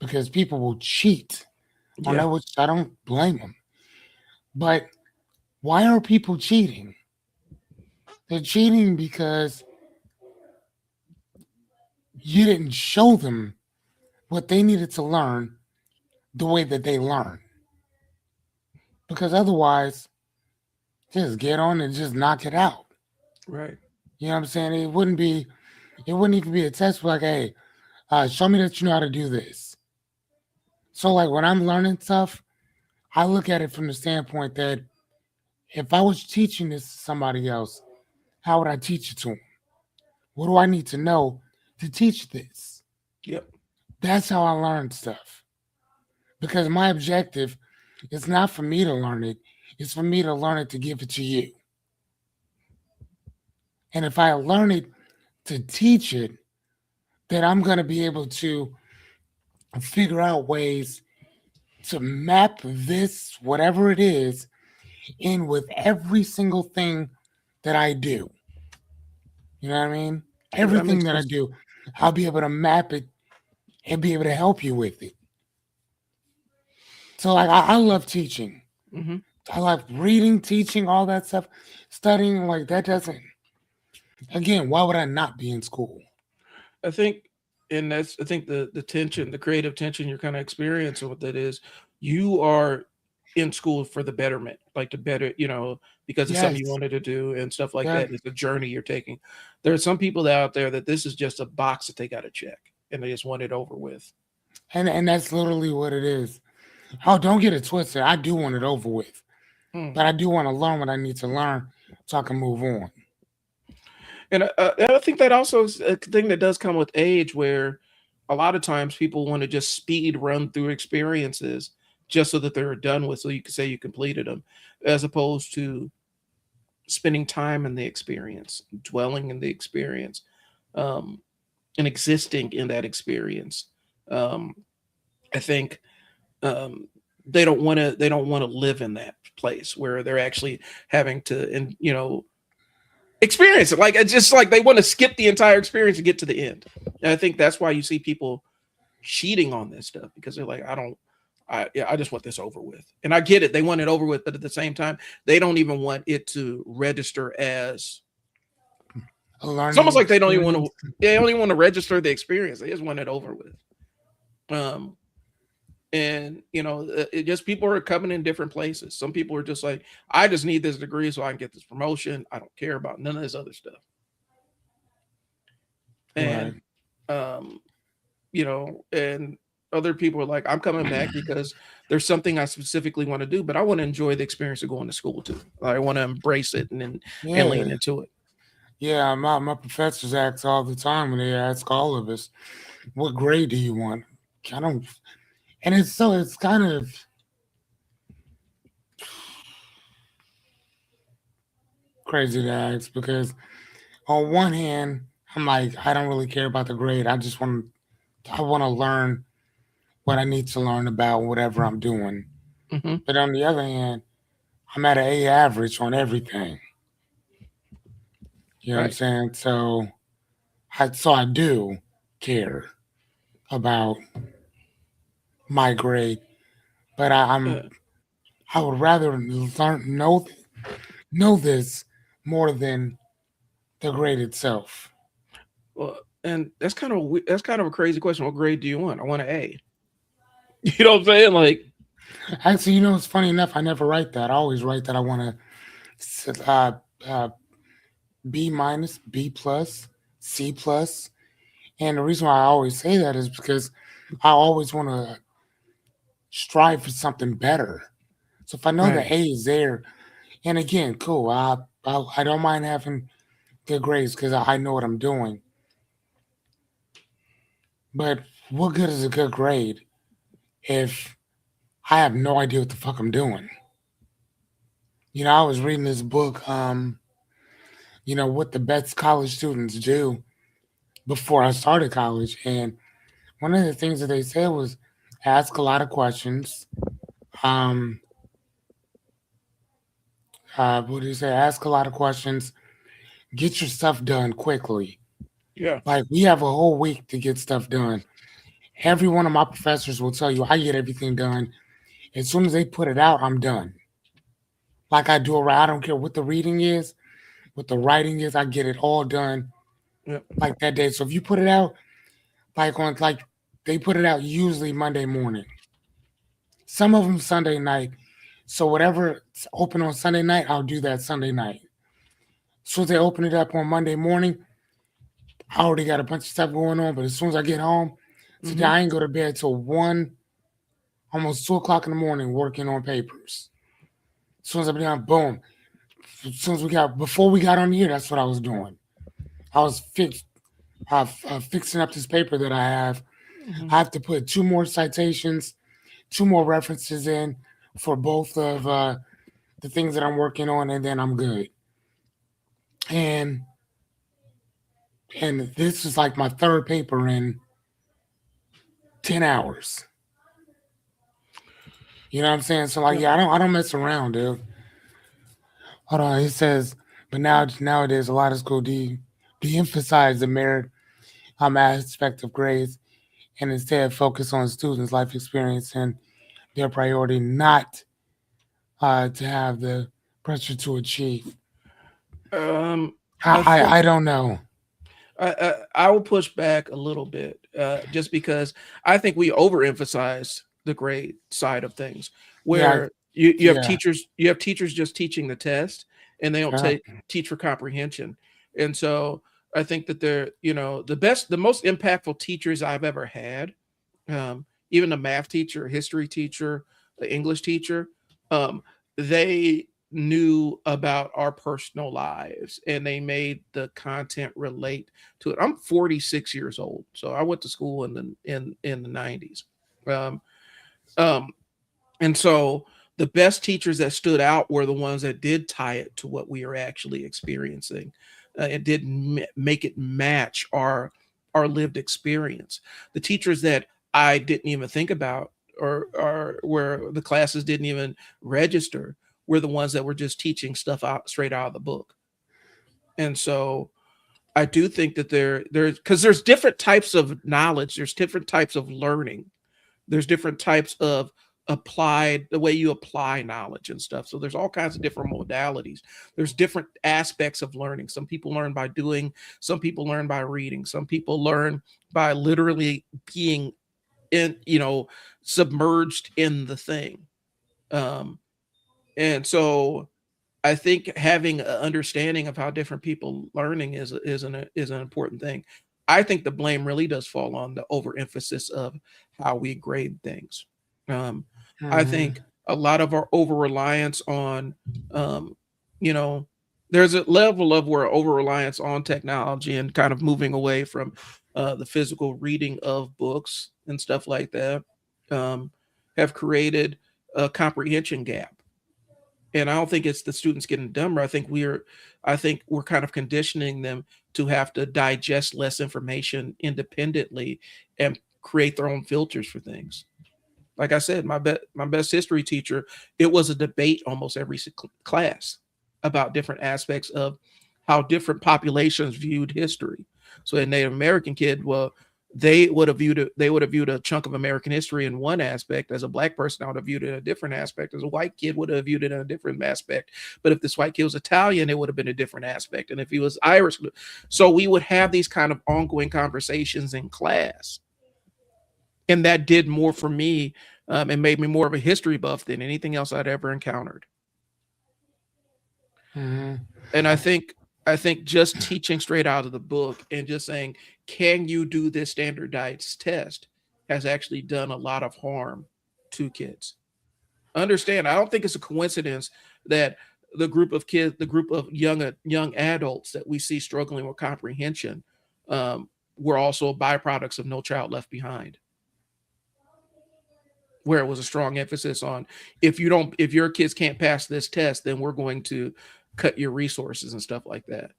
because people will cheat on Yeah. that, which I don't blame them. But why are people cheating? They're cheating because you didn't show them what they needed to learn the way that they learn. Because otherwise, just get on and just knock it out. Right. You know what I'm saying? It wouldn't even be a test like, hey, show me that you know how to do this. So, like, when I'm learning stuff, I look at it from the standpoint that if I was teaching this to somebody else, how would I teach it to them? What do I need to know to teach this? Yep. That's how I learn stuff. Because my objective is not for me to learn it, it's for me to learn it to give it to you. And if I learn it to teach it, then I'm going to be able to figure out ways to map this, whatever it is, in with every single thing that I do. You know what I mean? That Everything makes that I sense. do, I'll be able to map it and be able to help you with it. So, like, I love teaching. Mm-hmm. I like reading, teaching, all that stuff, studying. Like, that doesn't, again, why would I not be in school? I think, and that's I think the tension, the creative tension you're kind of experiencing with it is you are in school for the betterment, like the better, because it's something you Yes, wanted to do and stuff like yeah. that. It's a journey you're taking. There are some people out there that this is just a box that they got to check and they just want it over with. And that's literally what it is. Oh, don't get it twisted. I do want it over with, but Hmm. I do want to learn what I need to learn so I can move on. And I think that also is a thing that does come with age, where a lot of times people want to just speed run through experiences just so that they're done with, so you can say you completed them, as opposed to spending time in the experience, dwelling in the experience, um, and existing in that experience. Um, I think um, they don't want to live in that place where they're actually having to, and experience it. Like it's just like they want to skip the entire experience and get to the end. And I think that's why you see people cheating on this stuff, because they're like, I just want this over with. And I get it, they want it over with, but at the same time, they don't even want it to register as. A It's almost learning like they don't even want to. experience. They don't even want to register the experience. They just want it over with. Um, and it just, people are coming in different places. Some people are just like, I just need this degree so I can get this promotion. I don't care about none of this other stuff. Right. And um, and other people are like, I'm coming back because there's something I specifically want to do, but I want to enjoy the experience of going to school too. I want to embrace it and Yeah. lean into it. Yeah. My professors ask all the time when they ask all of us, what grade do you want? I don't, and it's kind of crazy to ask because on one hand, I'm like, I don't really care about the grade. I want to learn what I need to learn about whatever I'm doing. Hmm. But on the other hand, I'm at an A average on everything. You know what I'm Right. saying? So I do care about my grade, but Uh, I would rather know this more than the grade itself. well, and that's kind of a crazy question. What grade do you want? I want an A. You know what I'm saying? Like, Actually, it's funny enough. I never write that. I always write that I want to B minus, B plus, C plus. And the reason why I always say that is because I always want to strive for something better. So if I know the Right. A is there, and again, cool. I don't mind having good grades because I know what I'm doing. But what good is a good grade if I have no idea what the fuck I'm doing? I was reading this book, what the best college students do before I started college. And one of the things that they said was ask a lot of questions. Um, what do you say? Ask a lot of questions. Get your stuff done quickly. Yeah. Like we have a whole week to get stuff done. Every one of my professors will tell you I get everything done. As soon as they put it out, I'm done. Like I do it right. I don't care what the reading is, what the writing is. I get it all done Yeah. like that day. So if you put it out like they put it out usually Monday morning. Some of them Sunday night. So whatever's open on Sunday night, I'll do that Sunday night. So as they open it up on Monday morning, I already got a bunch of stuff going on. But as soon as I get home, today Hmm. I ain't go to bed till 1, almost 2 o'clock in the morning working on papers. As soon as I'm done, boom. As soon as before we got on here, that's what I was doing. I was fixing up this paper that I have. Hmm. I have to put 2 more citations, 2 more references in for both of the things that I'm working on, and then I'm good. And and this is like my third paper in 10 hours. You know what I'm saying? So like, Yeah. yeah, I don't mess around, dude. Hold on, it says, but nowadays a lot of school de-emphasize the merit aspect of grades and instead focus on students' life experience and their priority, not to have the pressure to achieve. Um, I, I unfortunately, I don't know. I will push back a little bit, just because I think we overemphasize the grade side of things, Yeah, where yeah, you have teachers just teaching the test, and they don't yeah. teach for comprehension, and so I think that they're the most impactful teachers I've ever had, even a math teacher, a history teacher, an English teacher, um, they knew about our personal lives and they made the content relate to it. I'm 46 years old, so I went to school in the 90s. Um, um, and so the best teachers that stood out were the ones that did tie it to what we are actually experiencing. It did make it match our lived experience. The teachers that I didn't even think about, or where the classes didn't even register, were the ones that were just teaching stuff out straight out of the book. And so I do think that there's because there's different types of knowledge, there's different types of learning, there's different types of applied the way you apply knowledge and stuff. So there's all kinds of different modalities. There's different aspects of learning. Some people learn by doing, some people learn by reading, some people learn by literally being in, submerged in the thing. um and so I think having an understanding of how different people learning is an important thing. I think the blame really does fall on the overemphasis of how we grade things. Um, I Hmm. think a lot of our over reliance on, um, you know, there's a level of where over reliance on technology and kind of moving away from the physical reading of books and stuff like that, um, have created a comprehension gap. And I don't think it's the students getting dumber. I think we're kind of conditioning them to have to digest less information independently and create their own filters for things. Like I said, my best history teacher, it was a debate almost every class about different aspects of how different populations viewed history. So a Native American kid, well, they would have viewed a chunk of American history in one aspect. As a black person, I would have viewed it in a different aspect. As a white kid, would have viewed it in a different aspect. But if this white kid was Italian, it would have been a different aspect. And if he was Irish, so we would have these kind of ongoing conversations in class, and that did more for me, and made me more of a history buff than anything else I'd ever encountered. Mhm. And I think just teaching straight out of the book and just saying, can you do this standardized test, has actually done a lot of harm to kids. Understand, I don't think it's a coincidence that the group of young adults that we see struggling with comprehension, were also byproducts of No Child Left Behind, where it was a strong emphasis on, if your kids can't pass this test, then we're going to cut your resources and stuff like that.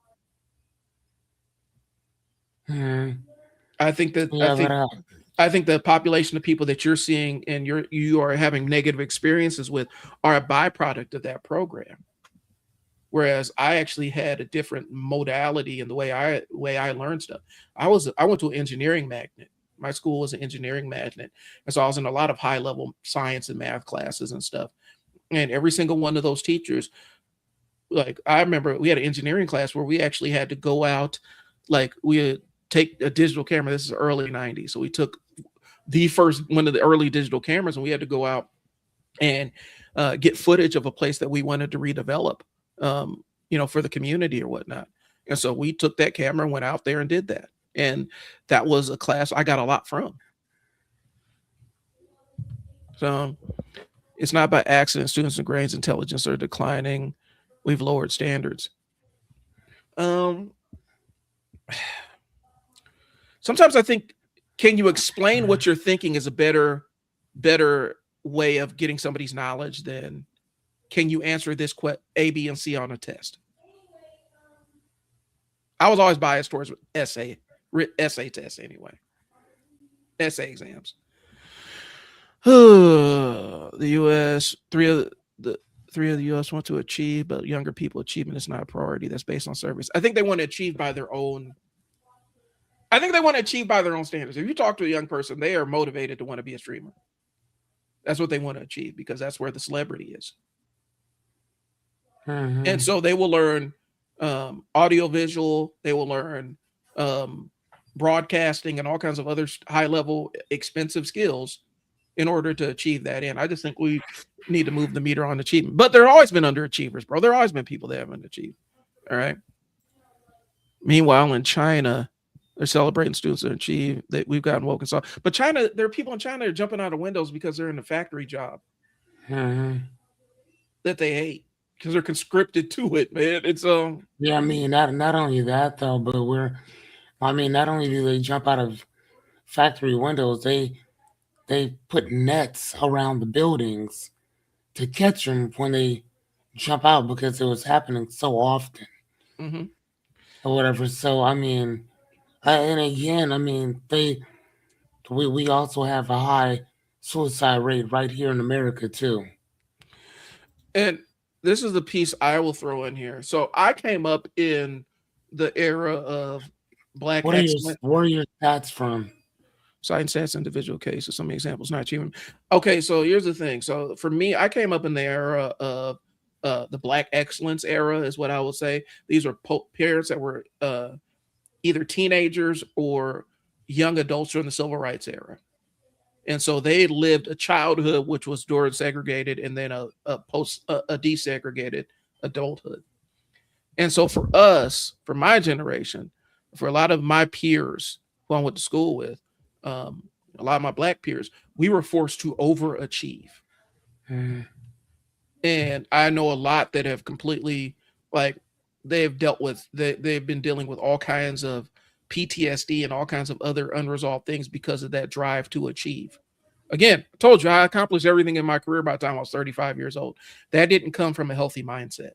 Mhm. I think that I Yeah, but think I think the population of people that you're seeing and you are having negative experiences with are a byproduct of that program. Whereas I actually had a different modality in the way I learned stuff. I went to an engineering magnet. My school was an engineering magnet, and so I was in a lot of high level science and math classes and stuff. And every single one of those teachers, like I remember, we had an engineering class where we actually had to go out, like we would take a digital camera. This is early '90s, so we took the first one of the early digital cameras, and we had to go out and get footage of a place that we wanted to redevelop, for the community or whatnot. And so we took that camera and went out there and did that. And that was a class I got a lot from. So it's not by accident students and grades intelligence are declining. We've lowered standards. Um, Sometimes I think, can you explain what you're thinking is a better way of getting somebody's knowledge than, can you answer this A, B, and C on a test? I was always biased towards essay tests anyway. Essay exams. The U.S. Three of the U.S. want to achieve, but younger people achievement is not a priority. That's based on surveys. I think they want to achieve by their own. I think they want to achieve by their own standards. If you talk to a young person, they are motivated to want to be a streamer. That's what they want to achieve because that's where the celebrity is. Mhm. And so they will learn audio visual. They will learn broadcasting and all kinds of other high level expensive skills in order to achieve that end. I just think we need to move the meter on achievement. But there have always been underachievers, bro. There have always been people that haven't achieved. All right. Meanwhile, in China, they're celebrating students that achieve, that we've gotten woke and so. But China, there are people in China that are jumping out of windows because they're in a factory job Mhm. that they hate because they're conscripted to it, man. It's Yeah, I mean, not only that though, but not only do they jump out of factory windows, they put nets around the buildings to catch them when they jump out because it was happening so often mm-hmm. or whatever. So I mean, and again, I mean, we also have a high suicide rate right here in America too. And this is the piece I will throw in here. So I came up in the era of black excellence. Where are your stats from? Science stats, individual cases, some examples, not achievement. Okay, so here's the thing. So for me, I came up in the era of the black excellence era, is what I would say. These are parents that were either teenagers or young adults during the civil rights era. And so they lived a childhood which was during segregated and then a desegregated adulthood. And so for us, for my generation, for a lot of my peers who I went to school with, a lot of my black peers, we were forced to overachieve. Mm. And I know a lot that have completely, like, they've they've been dealing with all kinds of PTSD and all kinds of other unresolved things because of that drive to achieve. Again, I told you I accomplished everything in my career by the time I was 35 years old. That didn't come from a healthy mindset.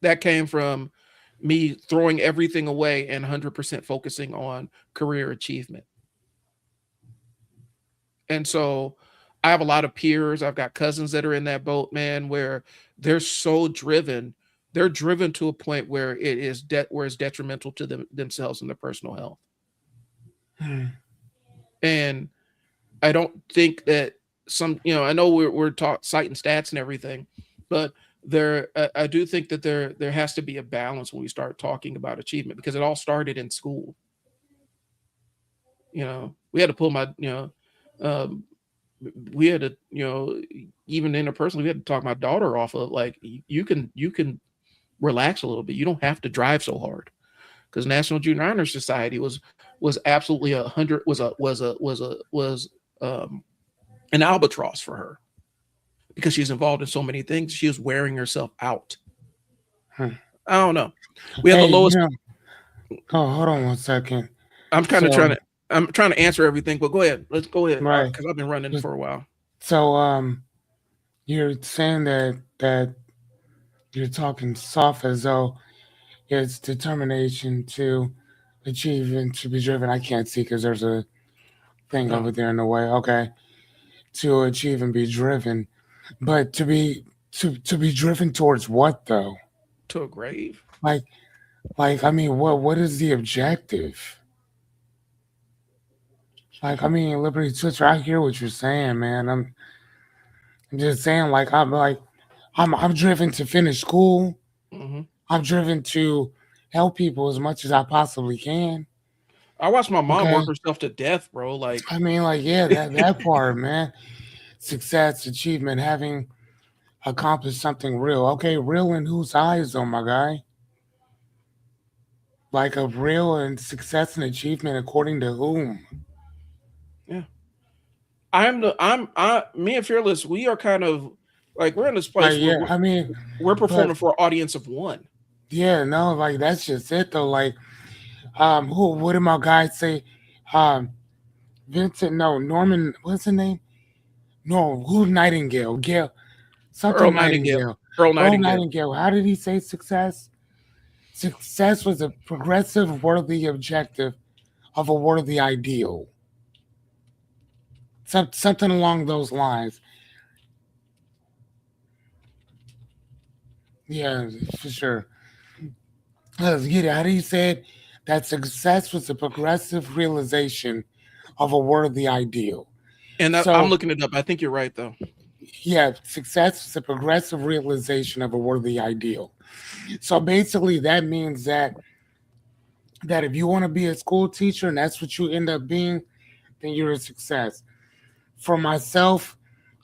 That came from me throwing everything away and 100% focusing on career achievement. And so I have a lot of peers. I've got cousins that are in that boat, man, where they're so driven. They're driven to a point where where it's detrimental to themselves and their personal health. Mm. And I don't think that I know we're citing stats and everything, but I do think that there has to be a balance when we start talking about achievement because it all started in school. We had to pull um, we had to, even interpersonally, we had to talk my daughter off of like, you can relax a little bit. You don't have to drive so hard, because National Junior Honor Society was absolutely 100 was an albatross for her, because she's involved in so many things. She was wearing herself out. Hmm. I don't know. We have the Hey, lowest. oh, hold on 1 second. I'm kind of So, trying to answer everything, but go ahead. Let's go ahead, right. because I've been running for a while. So, you're saying that you're talking soft as though it's determination to achieve and to be driven. I can't see because there's a thing Oh, over there in the way. Okay, to achieve and be driven, but to be driven towards what though? to a grave. Like I mean, what is the objective? Like I mean, Liberty Twister, I hear what you're saying, man. I'm just saying, I'm driven to finish school. Hmm. I'm driven to help people as much as I possibly can. I watched my mom Okay. work herself to death, bro. Like, I mean, yeah, that part, man. Success, achievement, having accomplished something real. Okay, real in whose eyes, though, my guy? Like a real and success and achievement according to whom? yeah, me and Fearless. We are kind of like, we're in this place Like, where yeah, I mean, we're but performing for an audience of one. yeah, no, like that's just it though. Like, what did my guy say? Um, Vincent, no, Norman, what's his name? No, who Nightingale? Gale, Earl something Nightingale. Nightingale. Earl Earl Nightingale. Nightingale. How did he say success? Success was a progressive, worthy objective of a worthy ideal. Something along those lines. Yeah, for sure. How do you say it? That success was a progressive realization of a worthy ideal. And I'm So, looking it up. I think you're right, though. yeah, success is a progressive realization of a worthy ideal. So basically, that means that if you want to be a school teacher and that's what you end up being, then you're a success. For myself,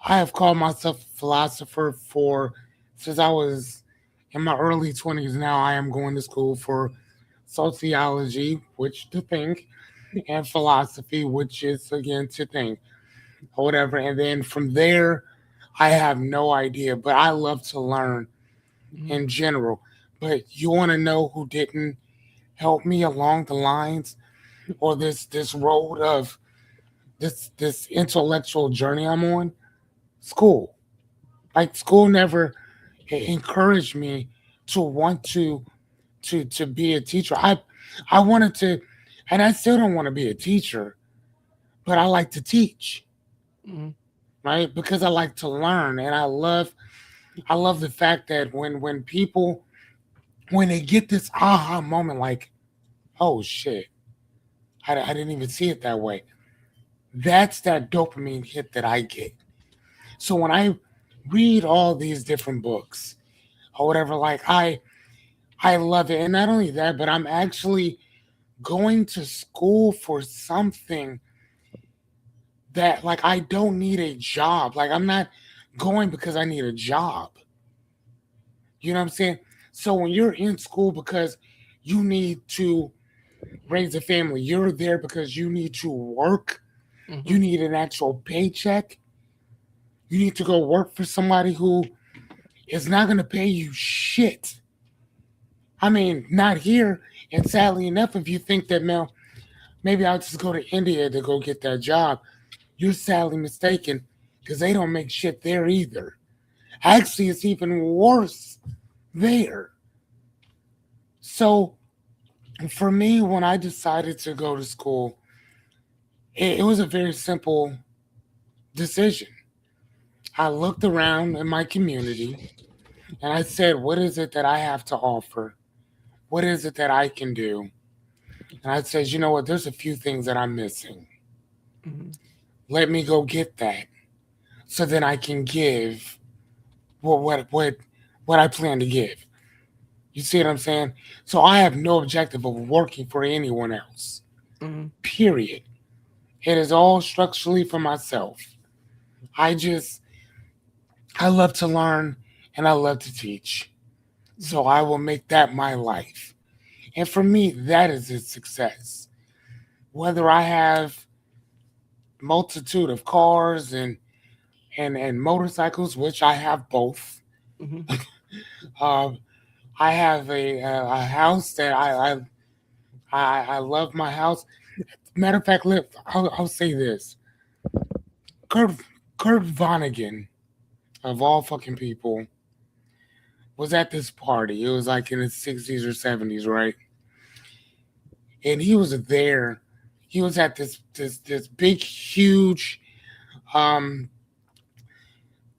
I have called myself a philosopher for since I was in my early 20s. Now I am going to school for sociology, which to think, and philosophy, which is again to think, or whatever. And then from there, I have no idea, but I love to learn Mhm. in general. But you want to know who didn't help me along the lines or this road of this intellectual journey I'm on? School. Like school never encouraged me to want to be a teacher. I wanted to, and I still don't want to be a teacher, but I like to teach, Mhm. right? Because I like to learn, and I love the fact that when people when they get this aha moment, like, oh shit, I didn't even see it that way. That's that dopamine hit that I get. So when I read all these different books or whatever, like I love it. And not only that, but I'm actually going to school for something that like I don't need a job. Like I'm not going because I need a job. You know what I'm saying? So when you're in school because you need to raise a family, you're there because you need to work, you Mhm. need an actual paycheck, you need to go work for somebody who is not going to pay you shit. I mean, not here. And sadly enough, if you think that, Mel, maybe I'll just go to India to go get that job, you're sadly mistaken because they don't make shit there either. Actually, it's even worse there. So, for me, when I decided to go to school, it was a very simple decision. I looked around in my community and I said, what is it that I have to offer? What is it that I can do? And I said, you know what? There's a few things that I'm missing. Mhm. Let me go get that so then I can give what I plan to give. You see what I'm saying? So I have no objective of working for anyone else. Mhm. Period. It is all structurally for myself. I just, I love to learn and I love to teach. So I will make that my life. And for me, that is a success. Whether I have multitude of cars and motorcycles, which I have both. Mhm. Um, I have a house that I love my house. Matter of fact, I'll say this: Kurt Kurt Vonnegut, of all fucking people, was at this party. It was like in his 60s or 70s, right? And he was there. He was at this big huge um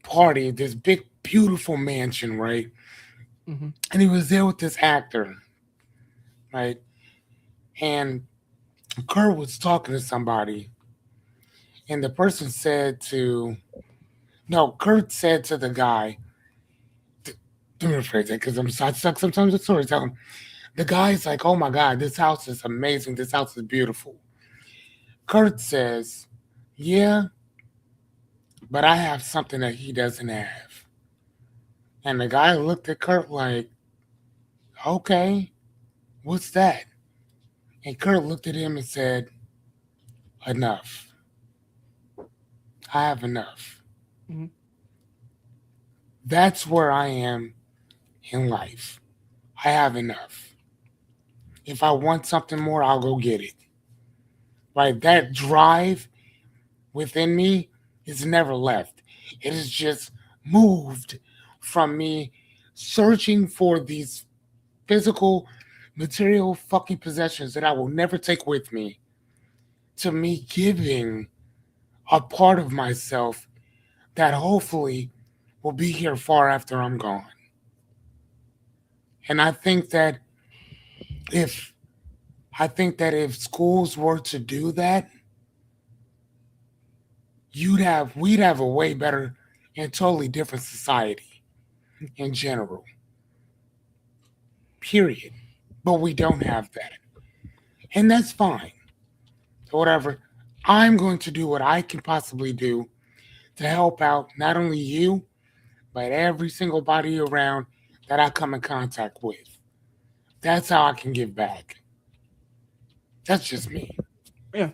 party, this big beautiful mansion, right? Mhm. And he was there with this actor, right? And Kurt was talking to somebody, and the person said to no, Kurt said to the guy, let me rephrase that because I suck sometimes with storytelling. The guy's like, "Oh my god, this house is amazing. This house is beautiful." Kurt says, "Yeah, but I have something that he doesn't have." And the guy looked at Kurt like, "Okay, what's that?" And Kurt looked at him and said, "Enough. I have enough." Mhm. That's where I am in life. I have enough. If I want something more, I'll go get it. Right? That drive within me is never left. It has just moved from me searching for these physical, material fucking possessions that I will never take with me to me giving a part of myself that hopefully will be here far after I'm gone. And if I think that if schools were to do that, we'd have a way better and totally different society in general. Period. But we don't have that. And that's fine. So whatever. I'm going to do what I can possibly do to help out not only you, but every single body around that I come in contact with. That's how I can give back. That's just me. Yeah.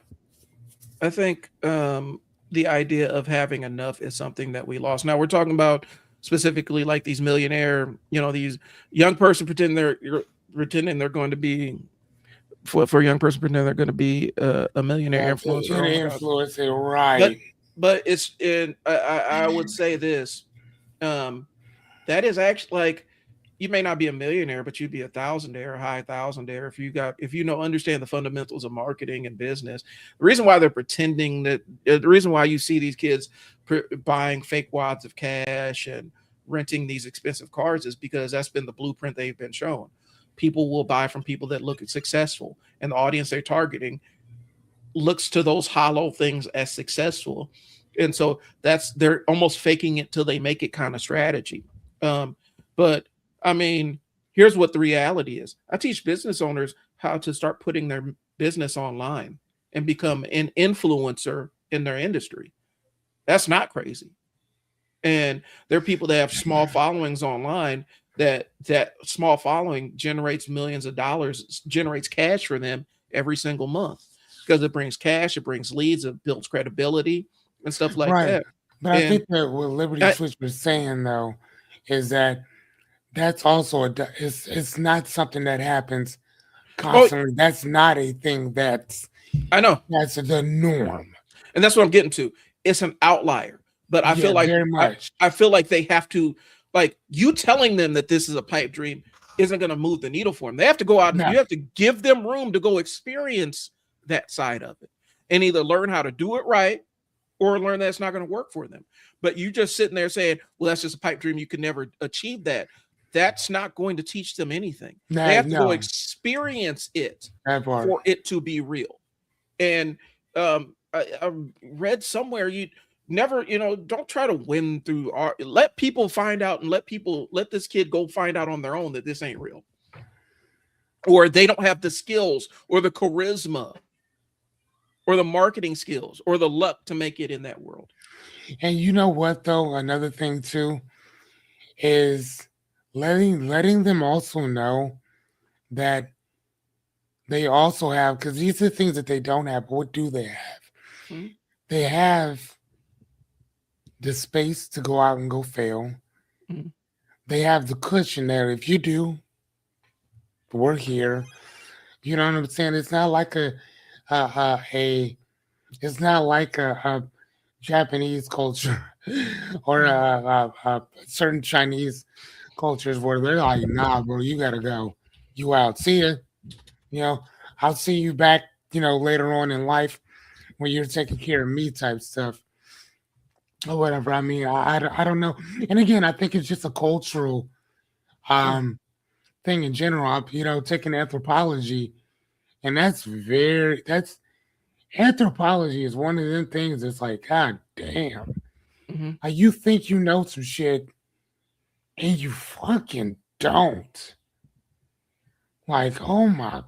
I think the idea of having enough is something that we lost. Now we're talking about specifically like these millionaire, these young person pretending they're going to be for a young person pretending they're going to be a millionaire influencer. It Oh my god! influence it But right. it's in. I would say this. Um, that is actually like you may not be a millionaire, but you'd be a thousandaire, a high thousandaire if you know understand the fundamentals of marketing and business. The reason why they're pretending that the reason why you see these kids buying fake wads of cash and renting these expensive cars is because that's been the blueprint they've been shown. People will buy from people that look successful, and the audience they're targeting looks to those hollow things as successful. And so they're almost faking it till they make it kind of strategy. But I mean, here's what the reality is. I teach business owners how to start putting their business online and become an influencer in their industry. That's not crazy. And there are people that have small followings online that small following generates millions of dollars, generates cash for them every single month because it brings cash, it brings leads, it builds credibility and stuff like Right. that. But I And think that what Liberty I, Switch was saying though is that that's also it's not something that happens oh, constantly. That's not a thing I know. that's the norm. And that's what I'm getting to. It's an outlier, but I Yeah, feel like very much. I feel like they have to like you telling them that this is a pipe dream isn't going to move the needle for them. They have to go out and No, you have to give them room to go experience that side of it and either learn how to do it right or learn that it's not going to work for them. But you just sitting there saying, "Well, that's just a pipe dream. You can never achieve that." That's not going to teach them anything. They have to go no, experience it that part. for it to be real. And I read somewhere you never, don't try to win through art. Let people find out and let this kid go find out on their own that this ain't real, or they don't have the skills or the charisma or the marketing skills or the luck to make it in that world. And you know what though? Another thing too is letting them also know that they also have, because these are things that they don't have. But what do they have? Mm-hmm. They have the space to go out and go fail. Mm-hmm. They have the cushion there. If you do, we're here. You know what I'm saying? It's not like it's not like a Japanese culture or certain Chinese cultures where they're like, nah, bro, you gotta go. You out. See ya. You know, I'll see you back, later on in life when you're taking care of me type stuff or whatever. I mean, I don't know. And again, I think it's just a cultural thing in general. Taking anthropology, and that's anthropology is one of them things that's like, God damn. Mm-hmm. Like, you think you know some shit and you fucking don't. Like, oh my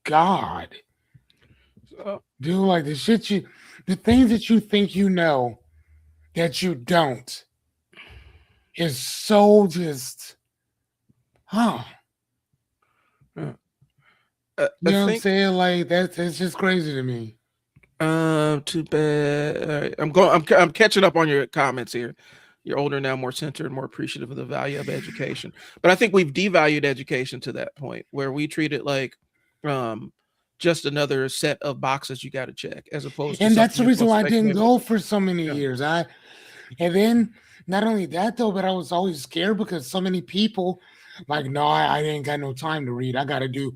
God. Dude, like the things that you think you know that you don't is so just, huh? I You know what I'm think saying? Like that's just crazy to me. too bad. I'm catching up on your comments here. You're older now, more centered, more appreciative of the value of education. But I think we've devalued education to that point where we treat it like just another set of boxes you got to check, as opposed to And that's something the you're reason supposed why to I make didn't memory. go for so many Yeah. years. And then not only that though, but I was always scared because so many people like, no, I ain't got no time to read. I gotta do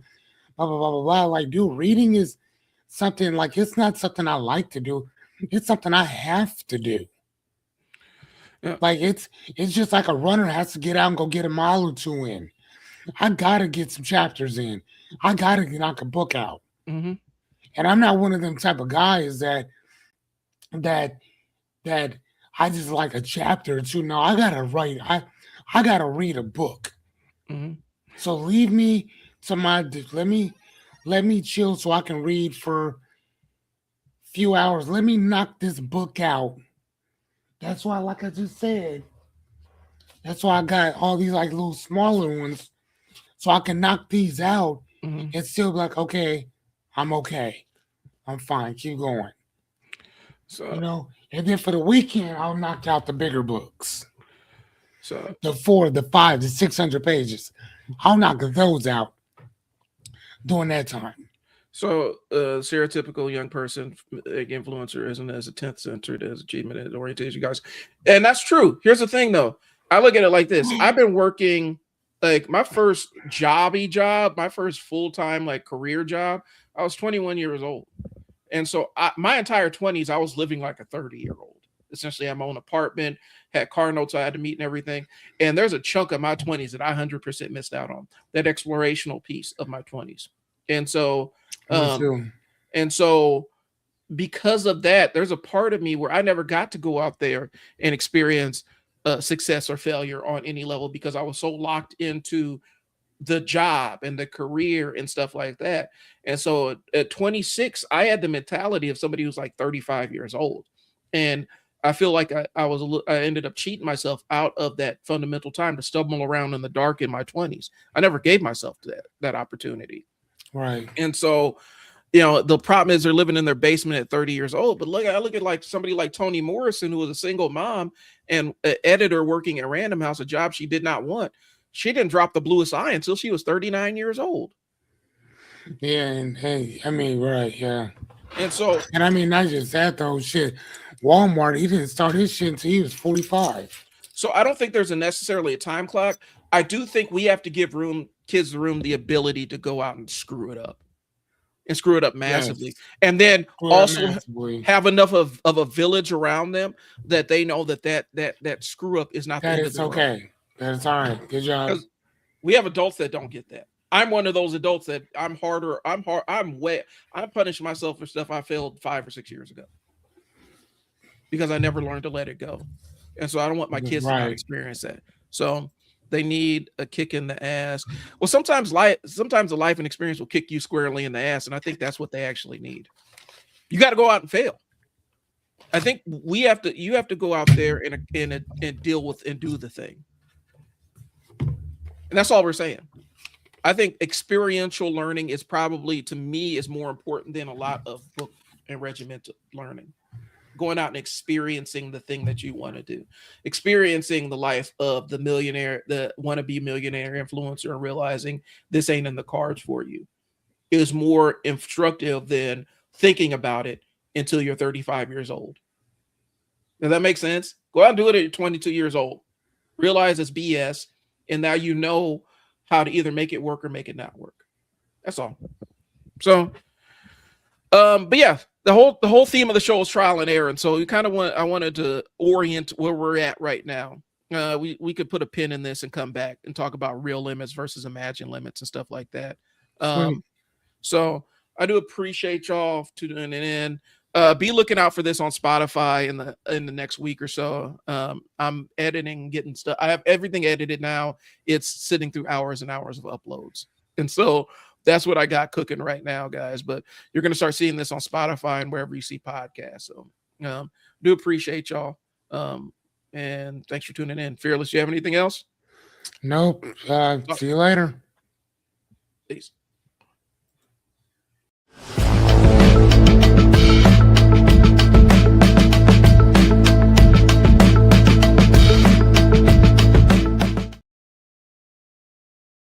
blah blah blah blah blah. Like, dude, reading is something like it's not something I like to do. It's something I have to do. Yeah. Like it's just like a runner has to get out and go get a mile or two in. I gotta get some chapters in. I gotta knock a book out. Mm-hmm. And I'm not one of them type of guys that that that I just like a chapter or two. No, I gotta write. I gotta read a book. Mm-hmm. So leave me to let me chill so I can read for a few hours. Let me knock this book out. That's why, like I just said, that's why I got all these like little smaller ones so I can knock these out Mm-hmm. and still be like, okay, I'm okay. I'm fine. Keep going. So And then for the weekend, I'll knock out the bigger books. so The 4, the 5, the 600 pages. I'll knock those out during that time. So, stereotypical young person, influencer isn't as attention centered as achievement and orientation, guys. And that's true. Here's the thing, though. I look at it like this. I've been working, like my first job, my first full-time like career job. I was 21 years old. And so my entire 20s, I was living like a 30-year-old. Essentially, I had my own apartment, had car notes I had to meet and everything. And there's a chunk of my 20s that I 100% missed out on, that explorational piece of my 20s. And so, Me too. and so because of that, there's a part of me where I never got to go out there and experience success or failure on any level because I was so locked into the job and the career and stuff like that. And so at 26, I had the mentality of somebody who's like 35 years old. And I feel like I ended up cheating myself out of that fundamental time to stumble around in the dark in my 20s. I never gave myself that opportunity. Right. And so, the problem is they're living in their basement at 30 years old. But I look at like somebody like Toni Morrison, who was a single mom and an editor working at Random House, a job she did not want. She didn't drop the bluest eye until she was 39 years old. Yeah, and hey, I mean, right, yeah. And I mean, not just that though, shit. Walmart, he didn't start his shit until he was 45. So I don't think there's necessarily a time clock. I do think we have to give kids the ability to go out and screw it up. And screw it up massively. Yes. And then also massively. have enough of a village around them that they know that screw up is not That the end is of the okay. world. That's all right. Good job. Because we have adults that don't get that. I'm one of those adults that I'm punishing myself for stuff I failed 5 or 6 years ago because I never learned to let it go. And so I don't want my kids to not experience that. So they need a kick in the ass. Well, sometimes the life and experience will kick you squarely in the ass. And I think that's what they actually need. You got to go out and fail. I think you have to go out there and deal with and do the thing. And that's all we're saying. I think experiential learning is probably, to me, is more important than a lot of book and regimental learning. Going out and experiencing the thing that you want to do, experiencing the life of the millionaire, the wannabe millionaire influencer, and realizing this ain't in the cards for you is more instructive than thinking about it until you're 35 years old. Does that make sense? Go out and do it at 22 years old. Realize it's BS, and now you know how to either make it work or make it not work. That's all. So, but yeah, the whole theme of the show is trial and error, and so I wanted to orient where we're at right now. We could put a pin in this and come back and talk about real limits versus imagined limits and stuff like that. So I do appreciate y'all tuning in. Be looking out for this on Spotify in the next week or so. I'm editing, getting stuff. I have everything edited now. It's sitting through hours and hours of uploads, and so that's what I got cooking right now, guys. But you're going to start seeing this on Spotify and wherever you see podcasts. So do appreciate y'all, and thanks for tuning in. Fearless, you have anything else? Nope. See you later. Peace.